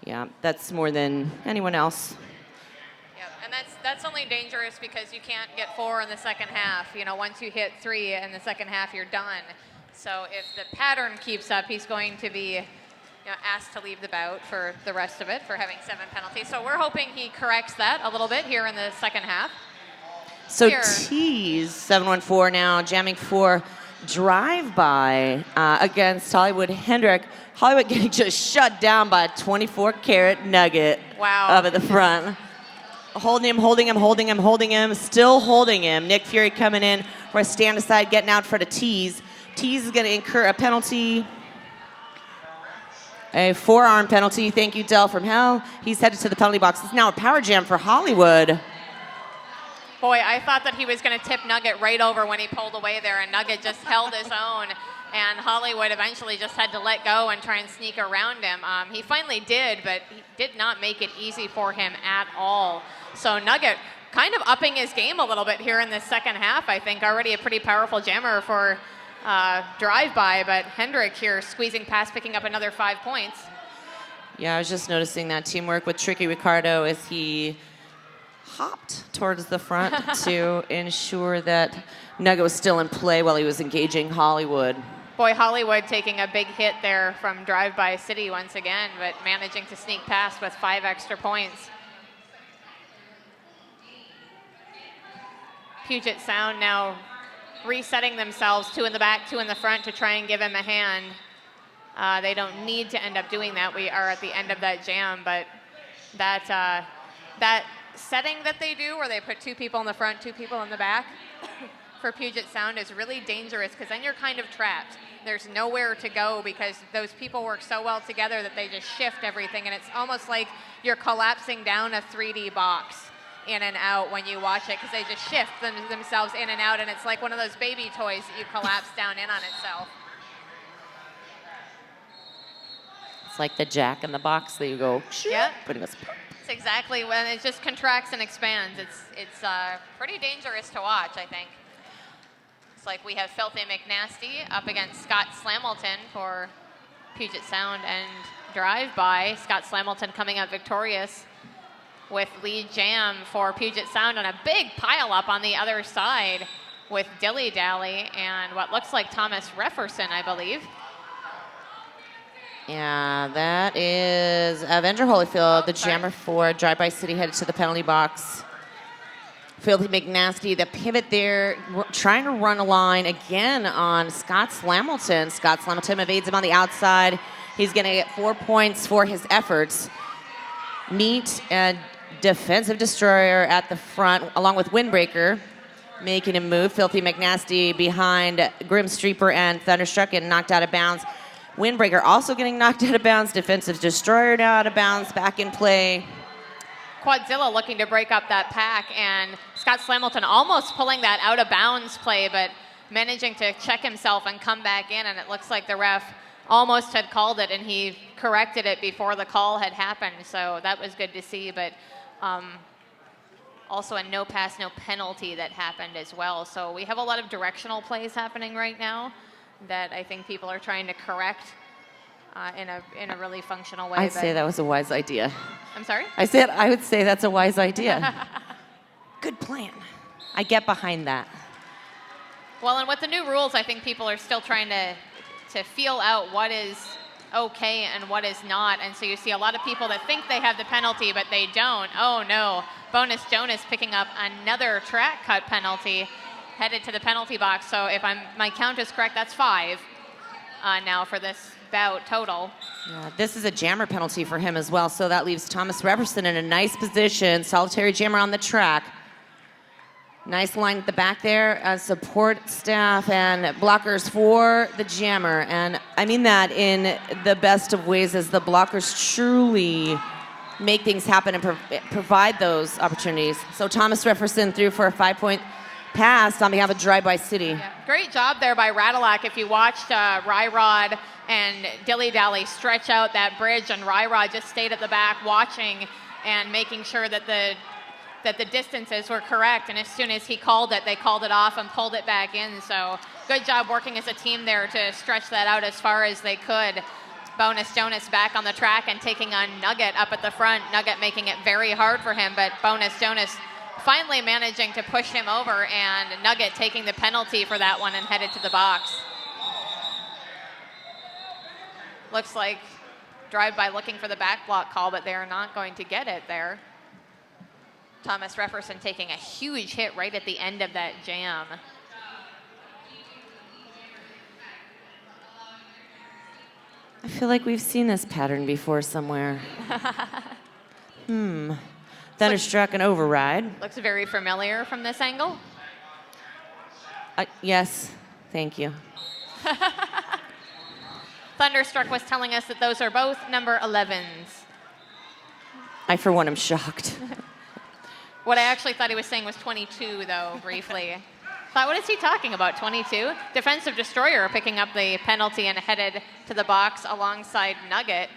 yeah, that's more than anyone else. Yep, and that's only dangerous because you can't get 4 in the second half. You know, once you hit 3 in the second half, you're done. So if the pattern keeps up, he's going to be, you know, asked to leave the bout for the rest of it for having 7 penalties. So we're hoping he corrects that a little bit here in the second half. So Tease 714 now jamming for drive-by against Hollywood Hendrick. Hollywood getting just shut down by a 24-carat nugget up at the front. Holding him, still holding him. Nick Fury coming in for a stand aside, getting out in front of Tease. Tease is going to incur a penalty. A forearm penalty. Thank you, Del from Hell. He's headed to the penalty box. It's now a power jam for Hollywood. Boy, I thought that he was going to tip Nugget right over when he pulled away there, and Nugget just held his own, and Hollywood eventually just had to let go and try and sneak around him. He finally did, but he did not make it easy for him at all. So Nugget kind of upping his game a little bit here in the second half, I think. Already a pretty powerful jammer for drive-by, but Hendrick here squeezing past, picking up another 5 points. Yeah, I was just noticing that teamwork with Tricky Ricardo as he hopped towards the front to ensure that Nugget was still in play while he was engaging Hollywood. Boy, Hollywood taking a big hit there from Drive-By City once again, but managing to sneak past with 5 extra points. Puget Sound now resetting themselves, 2 in the back, 2 in the front to try and give him a hand. They don't need to end up doing that. We are at the end of that jam, but that setting that they do where they put 2 people in the front, 2 people in the back, for Puget Sound is really dangerous because then you're kind of trapped. There's nowhere to go because those people work so well together that they just shift everything, and it's almost like you're collapsing down a 3D box in and out when you watch it because they just shift themselves in and out, and it's like one of those baby toys that you collapse down in on itself. It's like the jack in the box that you go, Yep. but it goes pop. It's exactly when it just contracts and expands. It's pretty dangerous to watch, I think. It's like we have Filthy McNasty up against Scott Slamilton for Puget Sound and Drive By. Scott Slamilton coming out victorious with lead jam for Puget Sound on a big pile up on the other side with Dilly Dally and what looks like Thomas Refferson, I believe. Yeah, that is Avenger Holyfield, the jammer for Drive By City, headed to the penalty box. Filthy McNasty, the pivot there, trying to run a line again on Scott Slamilton. Scott Slamilton evades him on the outside. He's going to get 4 points for his efforts. Neat and defensive destroyer at the front, along with Windbreaker, making him move. Filthy McNasty behind Grim Streeper and Thunderstruck and knocked out of bounds. Windbreaker also getting knocked out of bounds. Defensive destroyer now out of bounds, back in play. Quadzilla looking to break up that pack, and Scott Slamilton almost pulling that out of bounds play, but managing to check himself and come back in, and it looks like the ref almost had called it, and he corrected it before the call had happened, so that was good to see, but also a no pass, no penalty that happened as well. So we have a lot of directional plays happening right now that I think people are trying to correct in a really functional way. I'd say that was a wise idea. I'm sorry? I would say that's a wise idea. Good plan. I get behind that. Well, and with the new rules, I think people are still trying to feel out what is okay and what is not. And so you see a lot of people that think they have the penalty, but they don't. Oh, no. Bonus Jonas picking up another track cut penalty, headed to the penalty box. So if my count is correct, that's 5 now for this bout total. Yeah, this is a jammer penalty for him as well, so that leaves Thomas Refferson in a nice position. Solitary jammer on the track. Nice line at the back there, support staff and blockers for the jammer. And I mean that in the best of ways, as the blockers truly make things happen and provide those opportunities. So Thomas Refferson through for a 5-point pass on behalf of Drive By City. Yeah. Great job there by Radilak. If you watched Ryrod and Dilly Dally stretch out that bridge, and Ryrod just stayed at the back watching and making sure that the distances were correct. And as soon as he called it, they called it off and pulled it back in. So good job working as a team there to stretch that out as far as they could. Bonus Jonas back on the track and taking on Nugget up at the front. Nugget making it very hard for him, but Bonus Jonas finally managing to push him over, and Nugget taking the penalty for that one and headed to the box. Looks like Drive By looking for the back block call, but they're not going to get it there. Thomas Refferson taking a huge hit right at the end of that jam. I feel like we've seen this pattern before somewhere. Thunderstruck and override. Looks very familiar from this angle. Yes, thank you. Thunderstruck was telling us that those are both number 11s. I, for one, am shocked. What I actually thought he was saying was 22, though, briefly. Thought, what is he talking about, 22? Defensive Destroyer picking up the penalty and headed to the box alongside Nugget.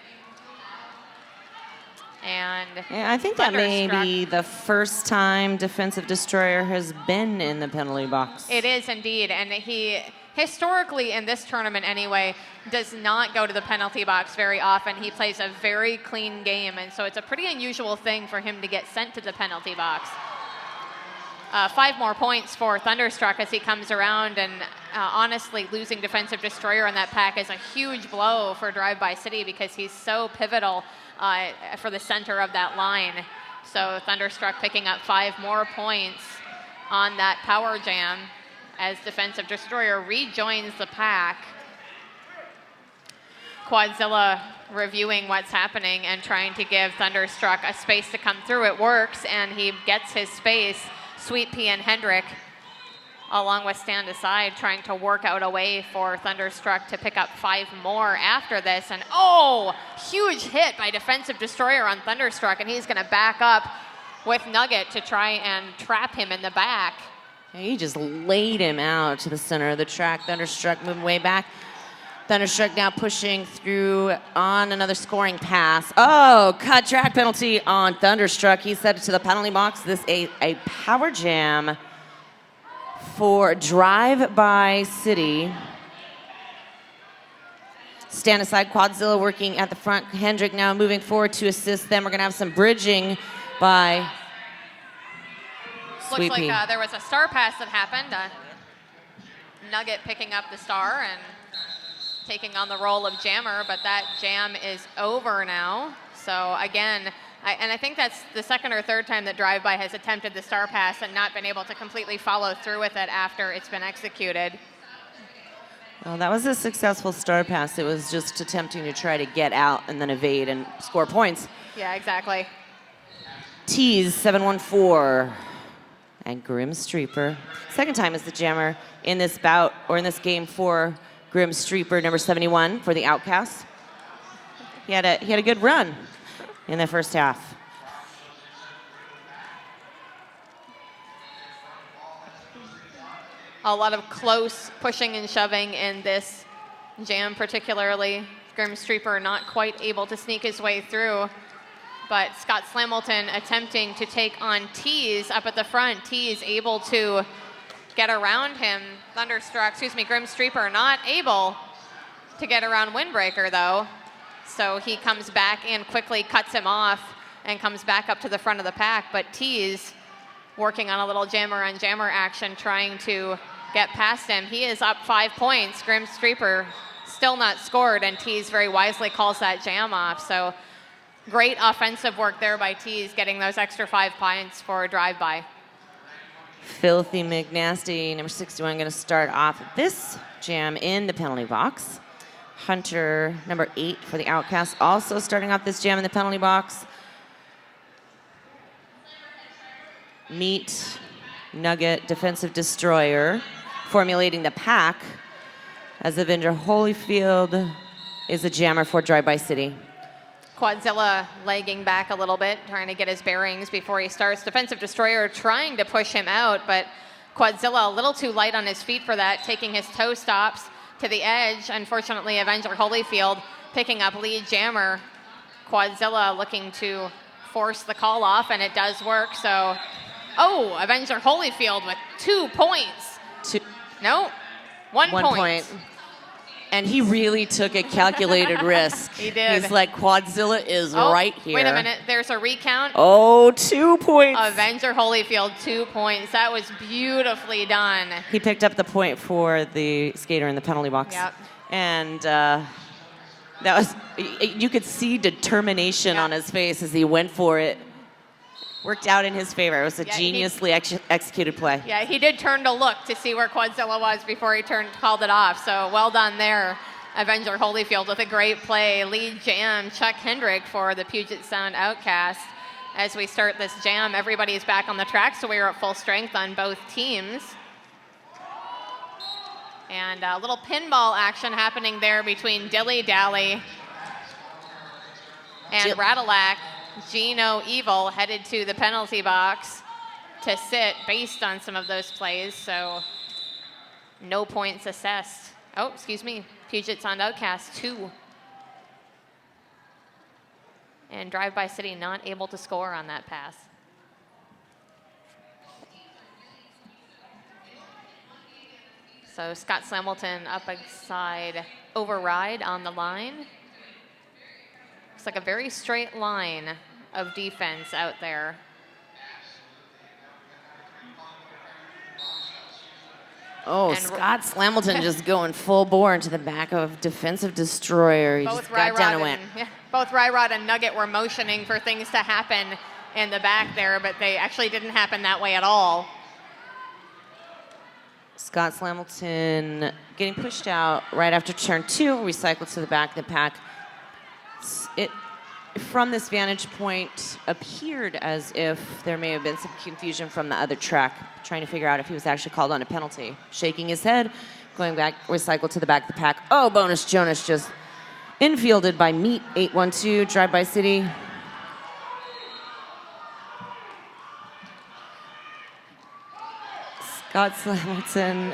And yeah, I think that may be the first time Defensive Destroyer has been in the penalty box. It is indeed, and he historically in this tournament anyway does not go to the penalty box very often. He plays a very clean game, and so it's a pretty unusual thing for him to get sent to the penalty box. 5 more points for Thunderstruck as he comes around, and honestly losing Defensive Destroyer on that pack is a huge blow for Drive By City because he's so pivotal for the center of that line. So Thunderstruck picking up 5 more points on that power jam as Defensive Destroyer rejoins the pack. Quadzilla reviewing what's happening and trying to give Thunderstruck a space to come through. It works, and he gets his space. Sweet Pea and Hendrick along with Stand Aside, trying to work out a way for Thunderstruck to pick up 5 more after this. And oh, huge hit by Defensive Destroyer on Thunderstruck, and he's going to back up with Nugget to try and trap him in the back. He just laid him out to the center of the track. Thunderstruck moving way back. Thunderstruck now pushing through on another scoring pass. Oh, cut track penalty on Thunderstruck. He set it to the penalty box. This a power jam for Drive by City. Stand Aside, Quadzilla working at the front. Hendrick now moving forward to assist them. We're going to have some bridging by Looks like there was a star pass that happened. Nugget picking up the star and taking on the role of jammer, but that jam is over now. So again, I think that's the second or third time that Drive By has attempted the star pass and not been able to completely follow through with it after it's been executed. Well, that was a successful star pass. It was just attempting to try to get out and then evade and score points. Yeah, exactly. Tease 714 and Grim Streeper. Second time as the jammer in this bout or in this game for Grim Streeper, number 71 for the Outcasts. He had a good run in the first half. A lot of close pushing and shoving in this jam, particularly. Grim Streeper not quite able to sneak his way through, but Scott Slamilton attempting to take on Tease up at the front. Tease able to get around him. Grim Streeper not able to get around Windbreaker though. So he comes back and quickly cuts him off and comes back up to the front of the pack. But Tease working on a little jammer on jammer action, trying to get past him. He is up 5 points. Grim Streeper still not scored, and Tease very wisely calls that jam off. So great offensive work there by Tease, getting those extra 5 points for a drive-by. Filthy McNasty, number 61, going to start off this jam in the penalty box. Hunter, number 8 for the Outcasts, also starting off this jam in the penalty box. Meet Nugget, Defensive Destroyer, formulating the pack as Avenger Holyfield is a jammer for Drive By City. Quadzilla lagging back a little bit, trying to get his bearings before he starts. Defensive Destroyer trying to push him out, but Quadzilla a little too light on his feet for that, taking his toe stops to the edge. Unfortunately, Avenger Holyfield picking up lead jammer. Quadzilla looking to force the call off, and it does work. So, oh, Avenger Holyfield with 2 points. No, 1 point. And he really took a calculated risk. He did. He's like, Quadzilla is right here. Wait a minute, there's a recount. Oh, 2 points. Avenger Holyfield, 2 points. That was beautifully done. He picked up the point for the skater in the penalty box. Yep. And that was, you could see determination on his face as he went for it. Worked out in his favor. It was a geniusly executed play. Yeah, he did turn to look to see where Quadzilla was before he called it off. So well done there, Avenger Holyfield, with a great play. Lead jam, Chuck Hendrick for the Puget Sound Outcast. As we start this jam, everybody's back on the track, so we are at full strength on both teams. And a little pinball action happening there between Dilly Dally and Radillac. Gino Evil headed to the penalty box to sit based on some of those plays, so no points assessed. Oh, excuse me, Puget Sound Outcast 2. And Drive By City not able to score on that pass. So Scott Slamilton up inside Override on the line. Looks like a very straight line of defense out there. Oh, and Scott Slamilton just going full bore into the back of Defensive Destroyer. He just got down and went. Both Ryrod and Nugget were motioning for things to happen in the back there, but they actually didn't happen that way at all. Scott Slamilton getting pushed out right after turn 2, recycled to the back of the pack. from this vantage point, appeared as if there may have been some confusion from the other track, trying to figure out if he was actually called on a penalty. Shaking his head, going back, recycled to the back of the pack. Oh, Bonus Jonas just infielded by Meat 812, Drive-By City. Scott Hamilton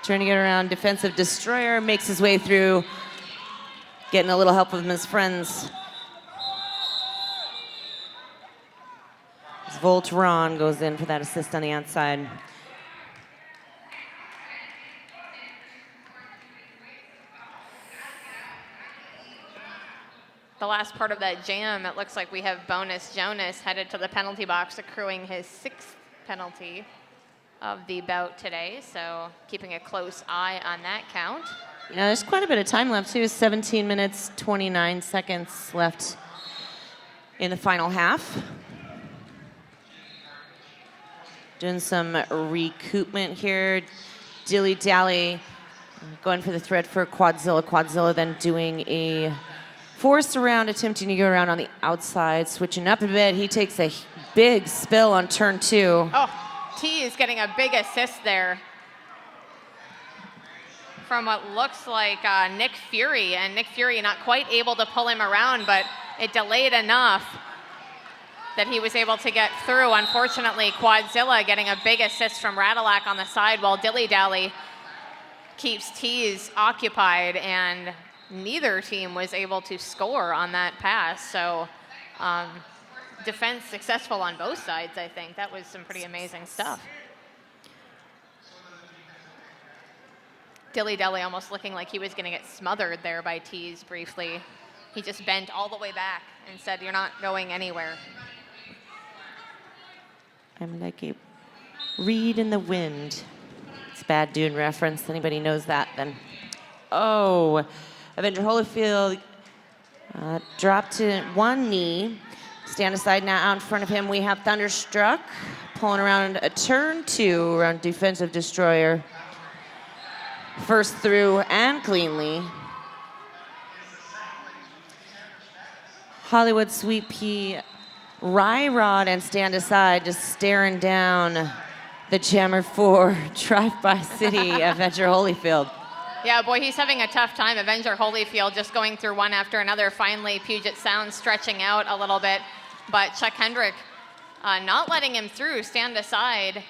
trying to get around Defensive Destroyer, makes his way through, getting a little help from his friends. Voltron goes in for that assist on the outside. The last part of that jam, it looks like we have Bonus Jonas headed to the penalty box, accruing his 6th penalty of the bout today. So keeping a close eye on that count. Yeah, there's quite a bit of time left too. 17 minutes, 29 seconds left in the final half. Doing some recoupment here. Dilly Dally going for the thread for Quadzilla. Quadzilla then doing a forced around, attempting to go around on the outside, switching up a bit. He takes a big spill on turn 2. Oh, T is getting a big assist there from what looks like Nick Fury, and Nick Fury not quite able to pull him around, but it delayed enough that he was able to get through. Unfortunately, Quadzilla getting a big assist from Radalac on the side, while Dilly Dally keeps T's occupied, and neither team was able to score on that pass. So defense successful on both sides, I think. That was some pretty amazing stuff. Dilly Dally almost looking like he was going to get smothered there by T's briefly. He just bent all the way back and said, "You're not going anywhere." I'm like a reed in the wind. It's a bad Dune reference. Anybody knows that, then. Oh, Avenger Holyfield dropped to one knee. Stand aside now. Out in front of him, we have Thunderstruck pulling around a turn 2 around Defensive Destroyer. First through and cleanly. Hollywood Sweet Pea, Rod and Stand Aside, just staring down the Jammer 4 Drive-By City Avenger Holyfield. Yeah, boy, he's having a tough time. Avenger Holyfield just going through one after another. Finally, Puget Sound stretching out a little bit, but Chuck Hendrick not letting him through. Stand Aside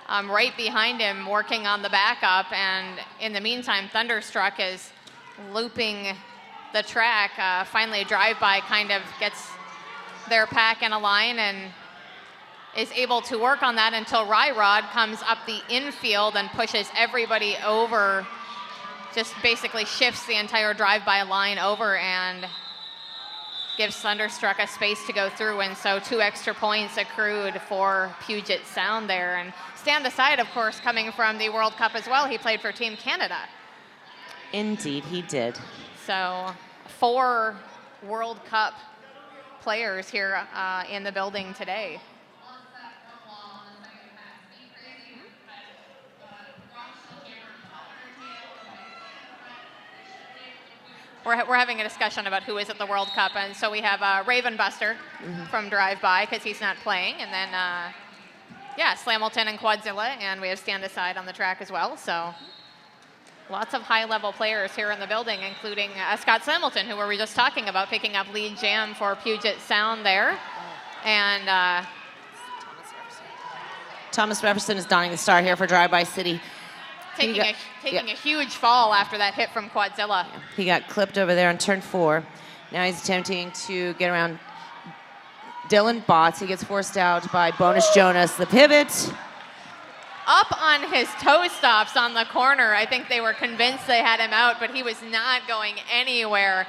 right behind him, working on the backup, and in the meantime, Thunderstruck is looping the track. Finally, Drive-By kind of gets their pack in a line and is able to work on that until Rod comes up the infield and pushes everybody over, just basically shifts the entire Drive-By line over and gives Thunderstruck a space to go through, and so 2 extra points accrued for Puget Sound there. And Stand Aside, of course, coming from the World Cup as well. He played for Team Canada. Indeed, he did. So 4 World Cup players here in the building today. We're having a discussion about who is at the World Cup, and so we have Raven Buster from Drive-By, because he's not playing, and then Slamilton and Quadzilla, and we have Stand Aside on the track as well. So lots of high-level players here in the building, including Scott Slamilton, who we were just talking about, picking up lead jam for Puget Sound there. And Thomas Jefferson is donning the star here for Drive-By City. taking a huge fall after that hit from Quadzilla. He got clipped over there on turn 4. Now he's attempting to get around Dylan Botts. He gets forced out by Bonus Jonas. The pivot. Up on his toe stops on the corner. I think they were convinced they had him out, but he was not going anywhere.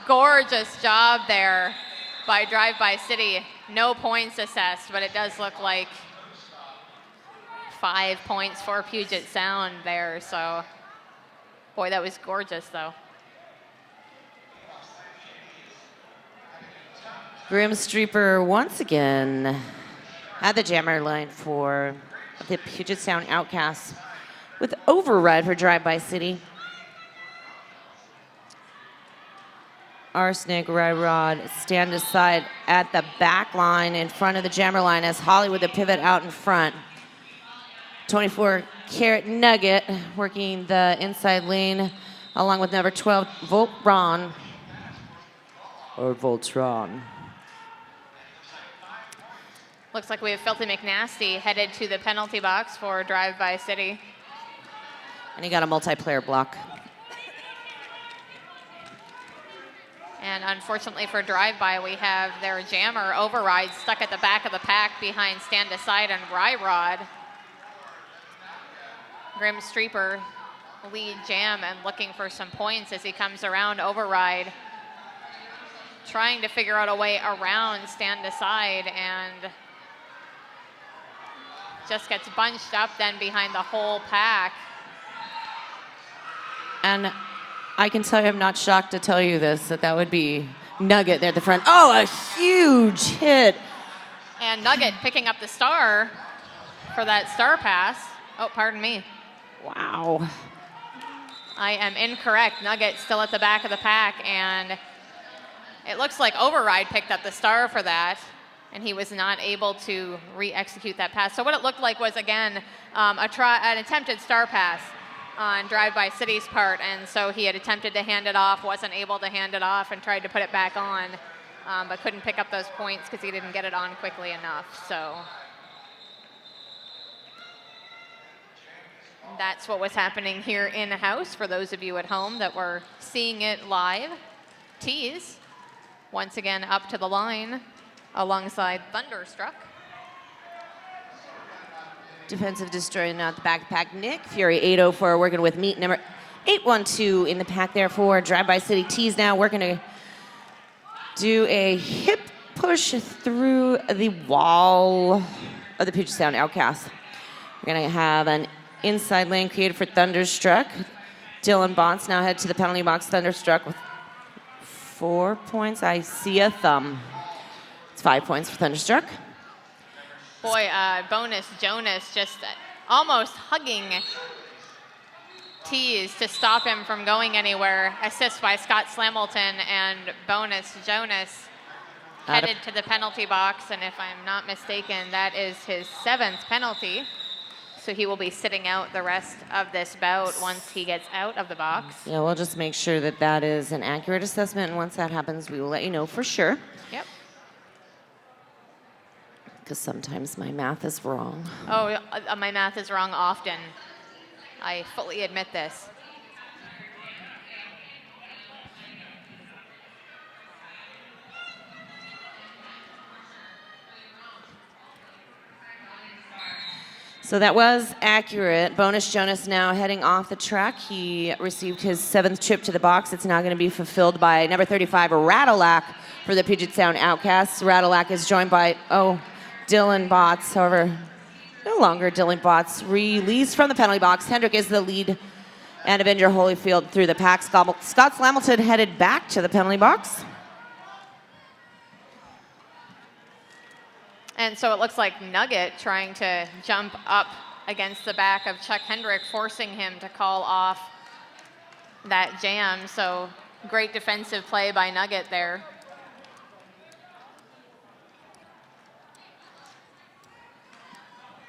Gorgeous job there by Drive-By City. No points assessed, but it does look like 5 points for Puget Sound there. So, boy, that was gorgeous, though. Grim Streeper once again at the jammer line for the Puget Sound Outcasts with override for Drive-By City. Arsenic, Rod stand aside at the back line in front of the jammer line as Holly with the pivot out in front. 24-carat Nugget working the inside lane along with number 12, Voltron. Or Voltron. Looks like we have Filthy McNasty headed to the penalty box for Drive by City. And he got a multiplayer block. And unfortunately for Drive By, we have their jammer Override stuck at the back of the pack behind Stand Aside and Rod. Grim Streeper lead jam and looking for some points as he comes around Override, trying to figure out a way around Stand Aside, and just gets bunched up then behind the whole pack. And I can tell you, I'm not shocked to tell you this, that would be Nugget there at the front. Oh, a huge hit. And Nugget picking up the star for that star pass. Oh, pardon me. Wow. I am incorrect. Nugget still at the back of the pack, and it looks like Override picked up the star for that, and he was not able to re-execute that pass. So what it looked like was, again, an attempted star pass on Drive by City's part, and so he had attempted to hand it off, wasn't able to hand it off, and tried to put it back on, but couldn't pick up those points because he didn't get it on quickly enough. So that's what was happening here in the house for those of you at home that were seeing it live. Tees, once again up to the line alongside Thunderstruck. Defensive destroyer now at the back pack. Nick Fury 804 working with meat number 812 in the pack there for Drive by City. Tees now working to do a hip push through the wall of the Puget Sound Outcast. We're going to have an inside lane created for Thunderstruck. Dylan Bonts now head to the penalty box. Thunderstruck with 4 points. I see a thumb. It's 5 points for Thunderstruck. Boy, Bonus Jonas just almost hugging Tees to stop him from going anywhere. Assist by Scott Slamilton, and Bonus Jonas headed to the penalty box, and if I'm not mistaken, that is his 7th penalty. So he will be sitting out the rest of this bout once he gets out of the box. Yeah, we'll just make sure that that is an accurate assessment, and once that happens, we will let you know for sure. Yep. Because sometimes my math is wrong. Oh, my math is wrong often. I fully admit this. So that was accurate. Bonus Jonas now heading off the track. He received his 7th trip to the box. It's now going to be fulfilled by number 35, Ratalack, for the Puget Sound Outcasts. Ratalack is joined by, Dylan Botts. However, no longer Dylan Botts. Released from the penalty box. Hendrick is the lead, and Avenger Holyfield through the pack. Scott Slamilton headed back to the penalty box. And so it looks like Nugget trying to jump up against the back of Chuck Hendrick, forcing him to call off that jam. So great defensive play by Nugget there.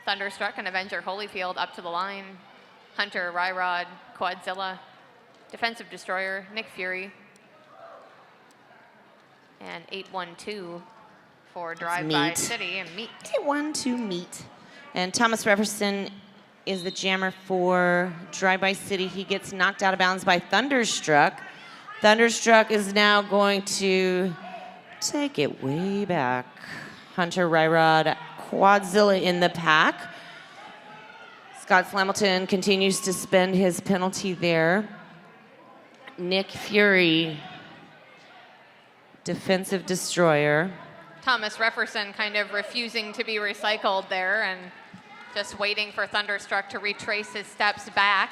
Thunderstruck and Avenger Holyfield up to the line. Hunter, Ryrod, Quadzilla, Defensive Destroyer, Nick Fury, and 812 for Drive by City and Meat. 812 Meat. And Thomas Jefferson is the jammer for Drive by City. He gets knocked out of bounds by Thunderstruck. Thunderstruck is now going to take it way back. Hunter, Ryrod, Quadzilla in the pack. Scott Slamilton continues to spend his penalty there. Nick Fury, Defensive Destroyer. Thomas Jefferson kind of refusing to be recycled there and just waiting for Thunderstruck to retrace his steps back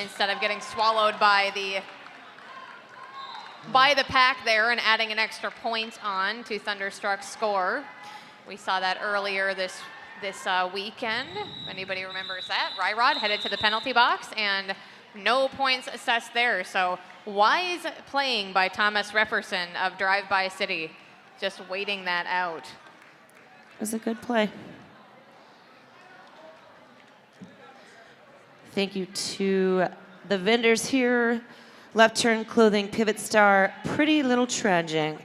instead of getting swallowed by the pack there and adding an extra point on to Thunderstruck's score. We saw that earlier this weekend. If anybody remembers that. Ryrod headed to the penalty box, and No points assessed there. So wise playing by Thomas Refferson of Drive By City. Just waiting that out. It was a good play. Thank you to the vendors here. Left Turn Clothing, Pivot Star, Pretty Little Tragic,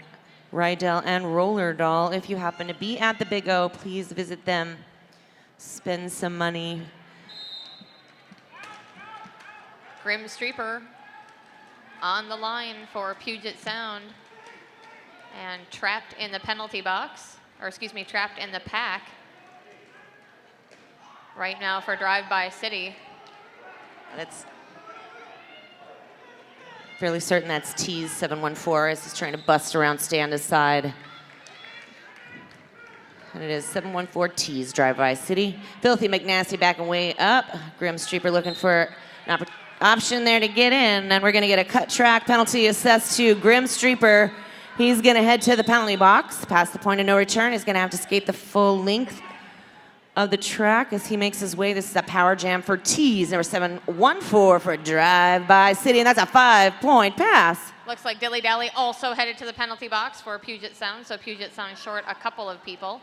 Rydell, and Roller Doll. If you happen to be at the Big O, please visit them. Spend some money. Grim Streeper on the line for Puget Sound. And trapped in the penalty box, or excuse me, trapped in the pack right now for Drive By City. That's fairly certain that's T's 714 as he's trying to bust around stand aside. And it is 714 T's Drive By City. Filthy McNasty backing way up. Grim Streeper looking for an option there to get in. And we're going to get a cut track penalty assessed to Grim Streeper. He's going to head to the penalty box, past the point of no return. He's going to have to skate the full length of the track as he makes his way. This is a power jam for T's, number 714 for Drive By City, and that's a 5-point pass. Looks like Dilly Dally also headed to the penalty box for Puget Sound, so Puget Sound short a couple of people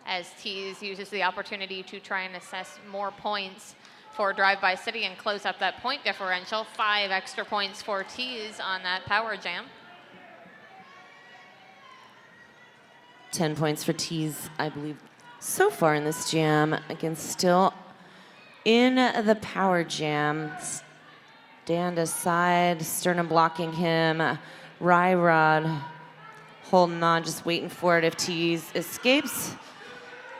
as T's uses the opportunity to try and assess more points for Drive By City and close up that point differential. 5 extra points for T's on that power jam. 10 points for T's, I believe, so far in this jam. Again, still in the power jam. Stand aside, sternum blocking him. Ryrod holding on, just waiting for it if T's escapes.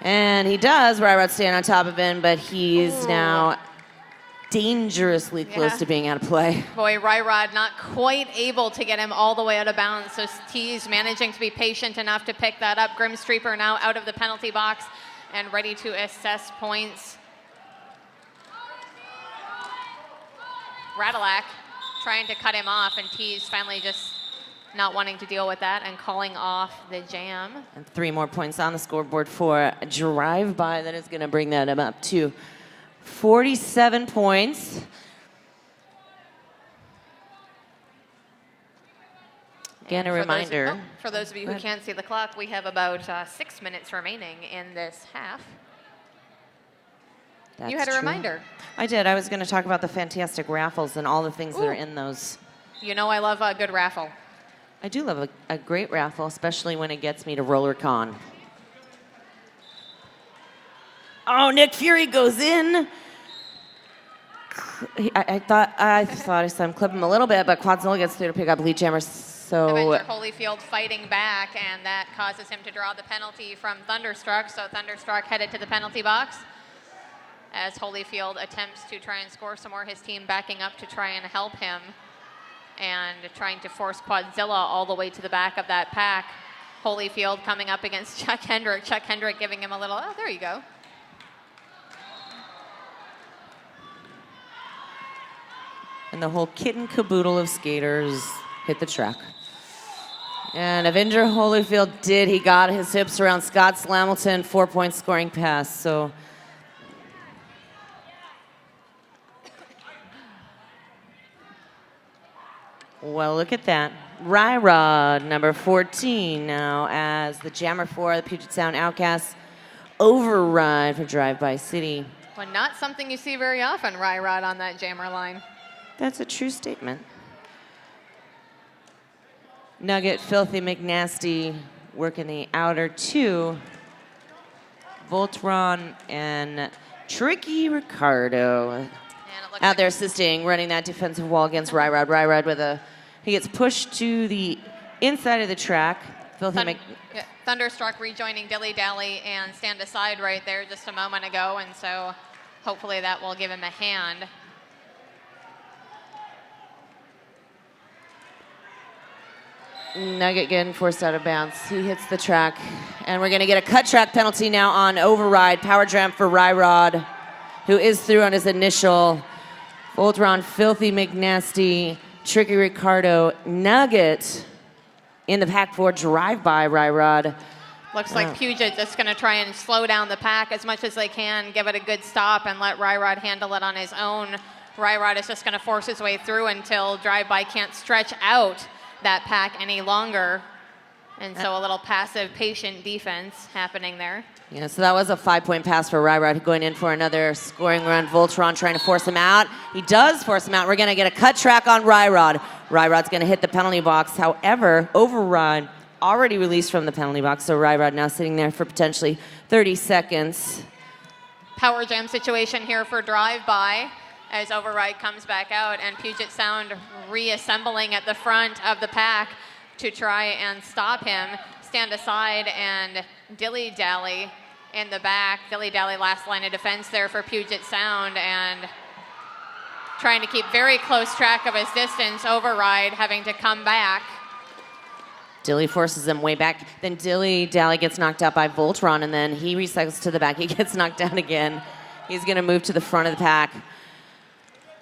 And he does. Ryrod staying on top of him, but he's now dangerously close to being out of play. Boy, Ryrod not quite able to get him all the way out of bounds. So T's managing to be patient enough to pick that up. Grim Streeper now out of the penalty box and ready to assess points. Radilak trying to cut him off, and T's finally just not wanting to deal with that and calling off the jam. And 3 more points on the scoreboard for a drive-by that is going to bring that up to 47 points. Again, a reminder. For those of you who can't see the clock, we have about 6 minutes remaining in this half. You had a reminder. I did. I was going to talk about the fantastic raffles and all the things that are in those. You know I love a good raffle. I do love a great raffle, especially when it gets me to RollerCon. Oh, Nick Fury goes in. I thought I saw him clip him a little bit, but Quadzilla gets through to pick up Lead Jammer. So Avenger Holyfield fighting back, and that causes him to draw the penalty from Thunderstruck. So Thunderstruck headed to the penalty box as Holyfield attempts to try and score some more. His team backing up to try and help him and trying to force Quadzilla all the way to the back of that pack. Holyfield coming up against Chuck Hendrick. Chuck Hendrick giving him a little, oh, there you go. And the whole kit and caboodle of skaters hit the track. And Avenger Holyfield did. He got his hips around Scott Slamilton, 4-point scoring pass. So well, look at that. Ryrod, number 14, now as the jammer for the Puget Sound Outcasts. Override for Drive By City. Well, not something you see very often, Ryrod on that jammer line. That's a true statement. Nugget, Filthy McNasty working the outer 2. Voltron and Tricky Ricardo out there assisting, running that defensive wall against Ryrod. Ryrod with he gets pushed to the inside of the track. Filthy Thunderstruck rejoining Dilly Dally and Stand Aside right there just a moment ago, and so hopefully that will give him a hand. Nugget getting forced out of bounds. He hits the track, and we're going to get a cut track penalty now on Override. Power jam for Ryrod, who is through on his initial. Voltron, Filthy McNasty, Tricky Ricardo, Nugget in the pack for Drive By Ryrod. Looks like Puget just going to try and slow down the pack as much as they can, give it a good stop, and let Ryrod handle it on his own. Ryrod is just going to force his way through until Drive-By can't stretch out that pack any longer. And so a little passive, patient defense happening there. Yeah, so that was a 5-point pass for Ryrod going in for another scoring run. Voltron trying to force him out. He does force him out. We're going to get a cut track on Ryrod. Ryrod's going to hit the penalty box. However, Override already released from the penalty box, so Ryrod now sitting there for potentially 30 seconds. Power jam situation here for Drive-By as Override comes back out, and Puget Sound reassembling at the front of the pack to try and stop him. Stand aside and dilly-dally in the back. Dilly-dally last line of defense there for Puget Sound, and trying to keep very close track of his distance. Override having to come back. Dilly forces him way back. Then Dilly-dally gets knocked out by Voltron, and then he recycles to the back. He gets knocked down again. He's going to move to the front of the pack.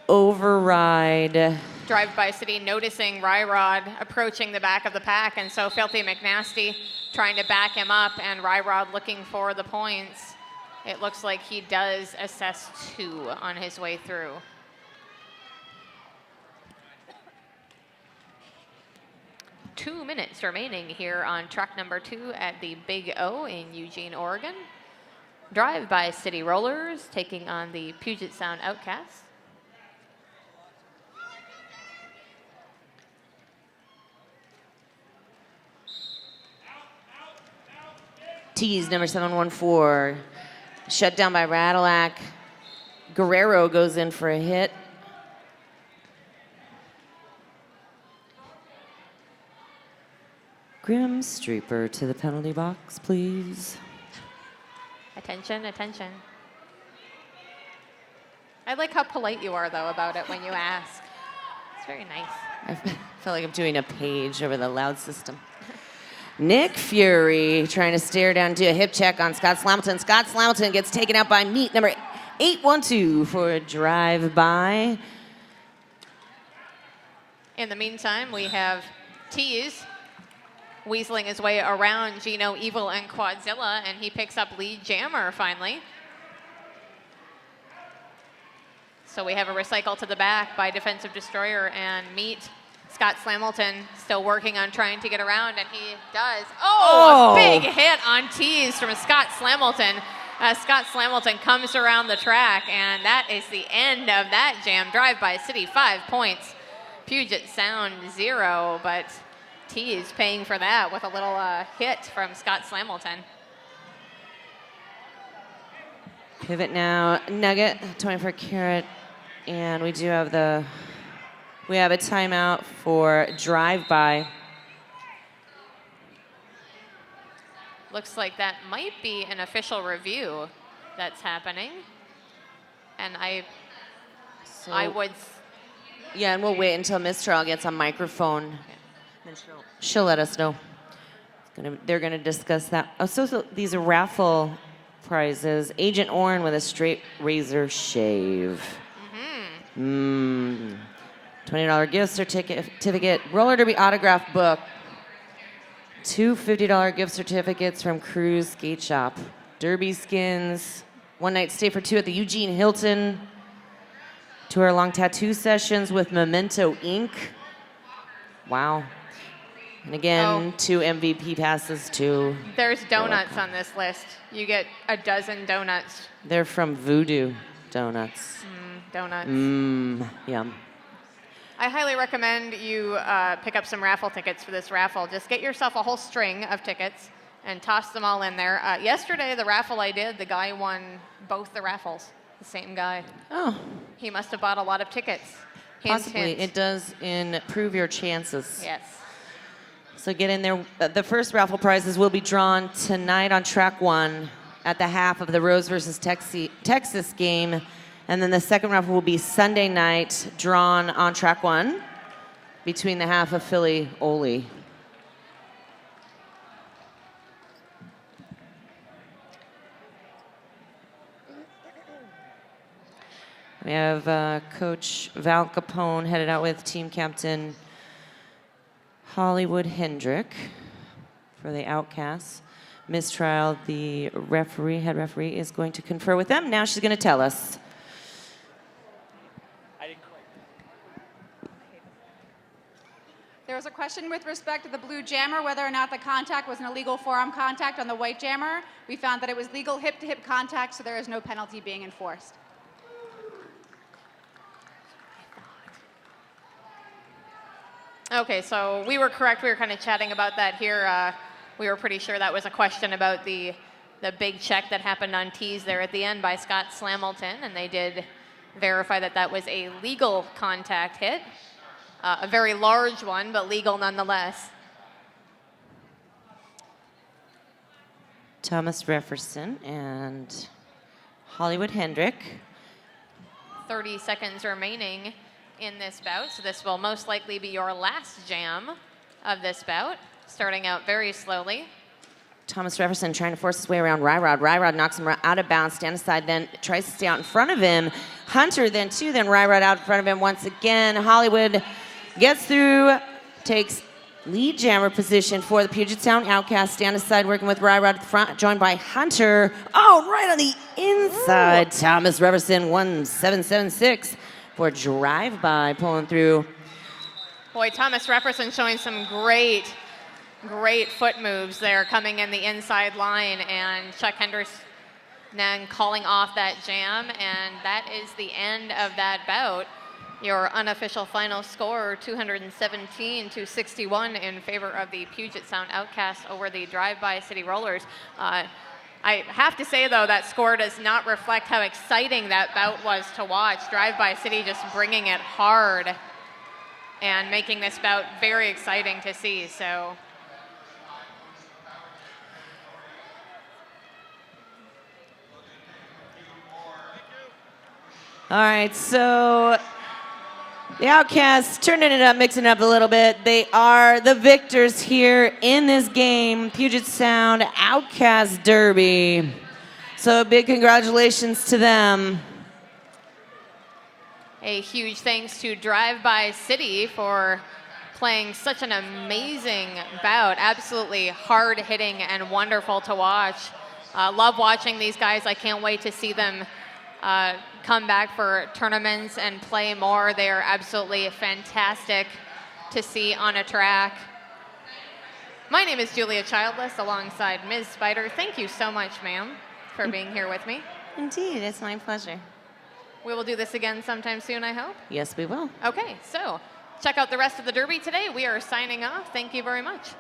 Override. Drive-By City noticing Ryrod approaching the back of the pack, and so Filthy McNasty trying to back him up, and Ryrod looking for the points. It looks like he does assess 2 on his way through. Two minutes remaining here on track number 2 at the Big O in Eugene, Oregon. Drive-By City Rollers taking on the Puget Sound Outcasts. Tees number 714. Shut down by Radillac. Guerrero goes in for a hit. Grim Streeper to the penalty box, please. Attention, attention. I like how polite you are, though, about it when you ask. It's very nice. I feel like I'm doing a page over the loud system. Nick Fury trying to stare down, do a hip check on Scott Slamilton. Scott Slamilton gets taken out by meat number 812 for a drive-by. In the meantime, we have Tees weaseling his way around Gino, Evil, and Quadzilla, and he picks up lead jammer finally. So we have a recycle to the back by Defensive Destroyer and Meat. Scott Slamilton still working on trying to get around, and he does. Oh, a big hit on Tees from Scott Slamilton. Scott Slamilton comes around the track, and that is the end of that jam. Drive-By City, 5 points. Puget Sound, 0, but Tees paying for that with a little hit from Scott Slamilton. Pivot now, Nugget, 24 karat, and we do have a timeout for Drive-By. Looks like that might be an official review that's happening. And I would... Yeah, and we'll wait until Miss Charles gets a microphone. Okay. And she'll let us know. They're going to discuss that. Oh, so these are raffle prizes. Agent Oren with a straight razor shave. $20 gift certificate. Roller derby autograph book. 2 $50 gift certificates from Cruise Skate Shop. Derby skins. 1 night stay for 2 at the Eugene Hilton. 2 hour-long tattoo sessions with Memento Inc. Wow. And again, 2 MVP passes to... There's donuts on this list. You get a dozen donuts. They're from Voodoo Donuts. Donuts. Yum. I highly recommend you pick up some raffle tickets for this raffle. Just get yourself a whole string of tickets and toss them all in there. Yesterday, the raffle I did, the guy won both the raffles. The same guy. Oh. He must have bought a lot of tickets. Hint, Possibly. hint. It does improve your chances. Yes. So get in there. The first raffle prizes will be drawn tonight on track 1 at the half of the Rose versus Texas game. And then the second raffle will be Sunday night, drawn on track 1 between the half of Philly Ole. We have Coach Val Capone headed out with team captain Hollywood Hendrick for the Outcasts. Mistrial, the head referee, is going to confer with them. Now she's going to tell us. I Question with respect to the blue jammer, whether or not the contact was an illegal forearm contact on the white jammer. We found that it was legal hip-to-hip contact, so there is no penalty being enforced. Okay, so we were correct. We were kind of chatting about that here. We were pretty sure that was a question about the big check that happened on tees there at the end by Scott Slamilton, and they did verify that that was a legal contact hit. A very large one, but legal nonetheless. Thomas Jefferson and Hollywood Hendrick. 30 seconds remaining in this bout, so this will most likely be your last jam of this bout, starting out very slowly. Thomas Jefferson trying to force his way around Ryrod. Ryrod knocks him out of bounds, stand aside, then tries to stay out in front of him. Hunter then too, then Ryrod out in front of him once again. Hollywood gets through, takes lead jammer position for the Puget Sound Outcast. Stand aside working with Ryrod at the front, joined by Hunter. Oh, right on the inside. Ooh. Thomas Jefferson 1776 for drive-by pulling through. Boy, Thomas Jefferson showing some great foot moves there coming in the inside line, and Chuck Henderson calling off that jam, and that is the end of that bout. Your unofficial final score, 217-61 in favor of the Puget Sound Outcast over the Drive-By City Rollers. I have to say, though, that score does not reflect how exciting that bout was to watch. Drive-By City just bringing it hard and making this bout very exciting to see. So. All right, so the Outcasts turning it up, mixing it up a little bit. They are the victors here in this game, Puget Sound Outcast Derby. So big congratulations to them. A huge thanks to Drive-By City for playing such an amazing bout. Absolutely hard-hitting and wonderful to watch. Love watching these guys. I can't wait to see them come back for tournaments and play more. They are absolutely fantastic to see on a track. My name is Julia Childless alongside Ms. Spider. Thank you so much, ma'am, for being here with me. Indeed, it's my pleasure. We will do this again sometime soon, I hope. Yes, we will. Okay, so check out the rest of the Derby today. We are signing off. Thank you very much.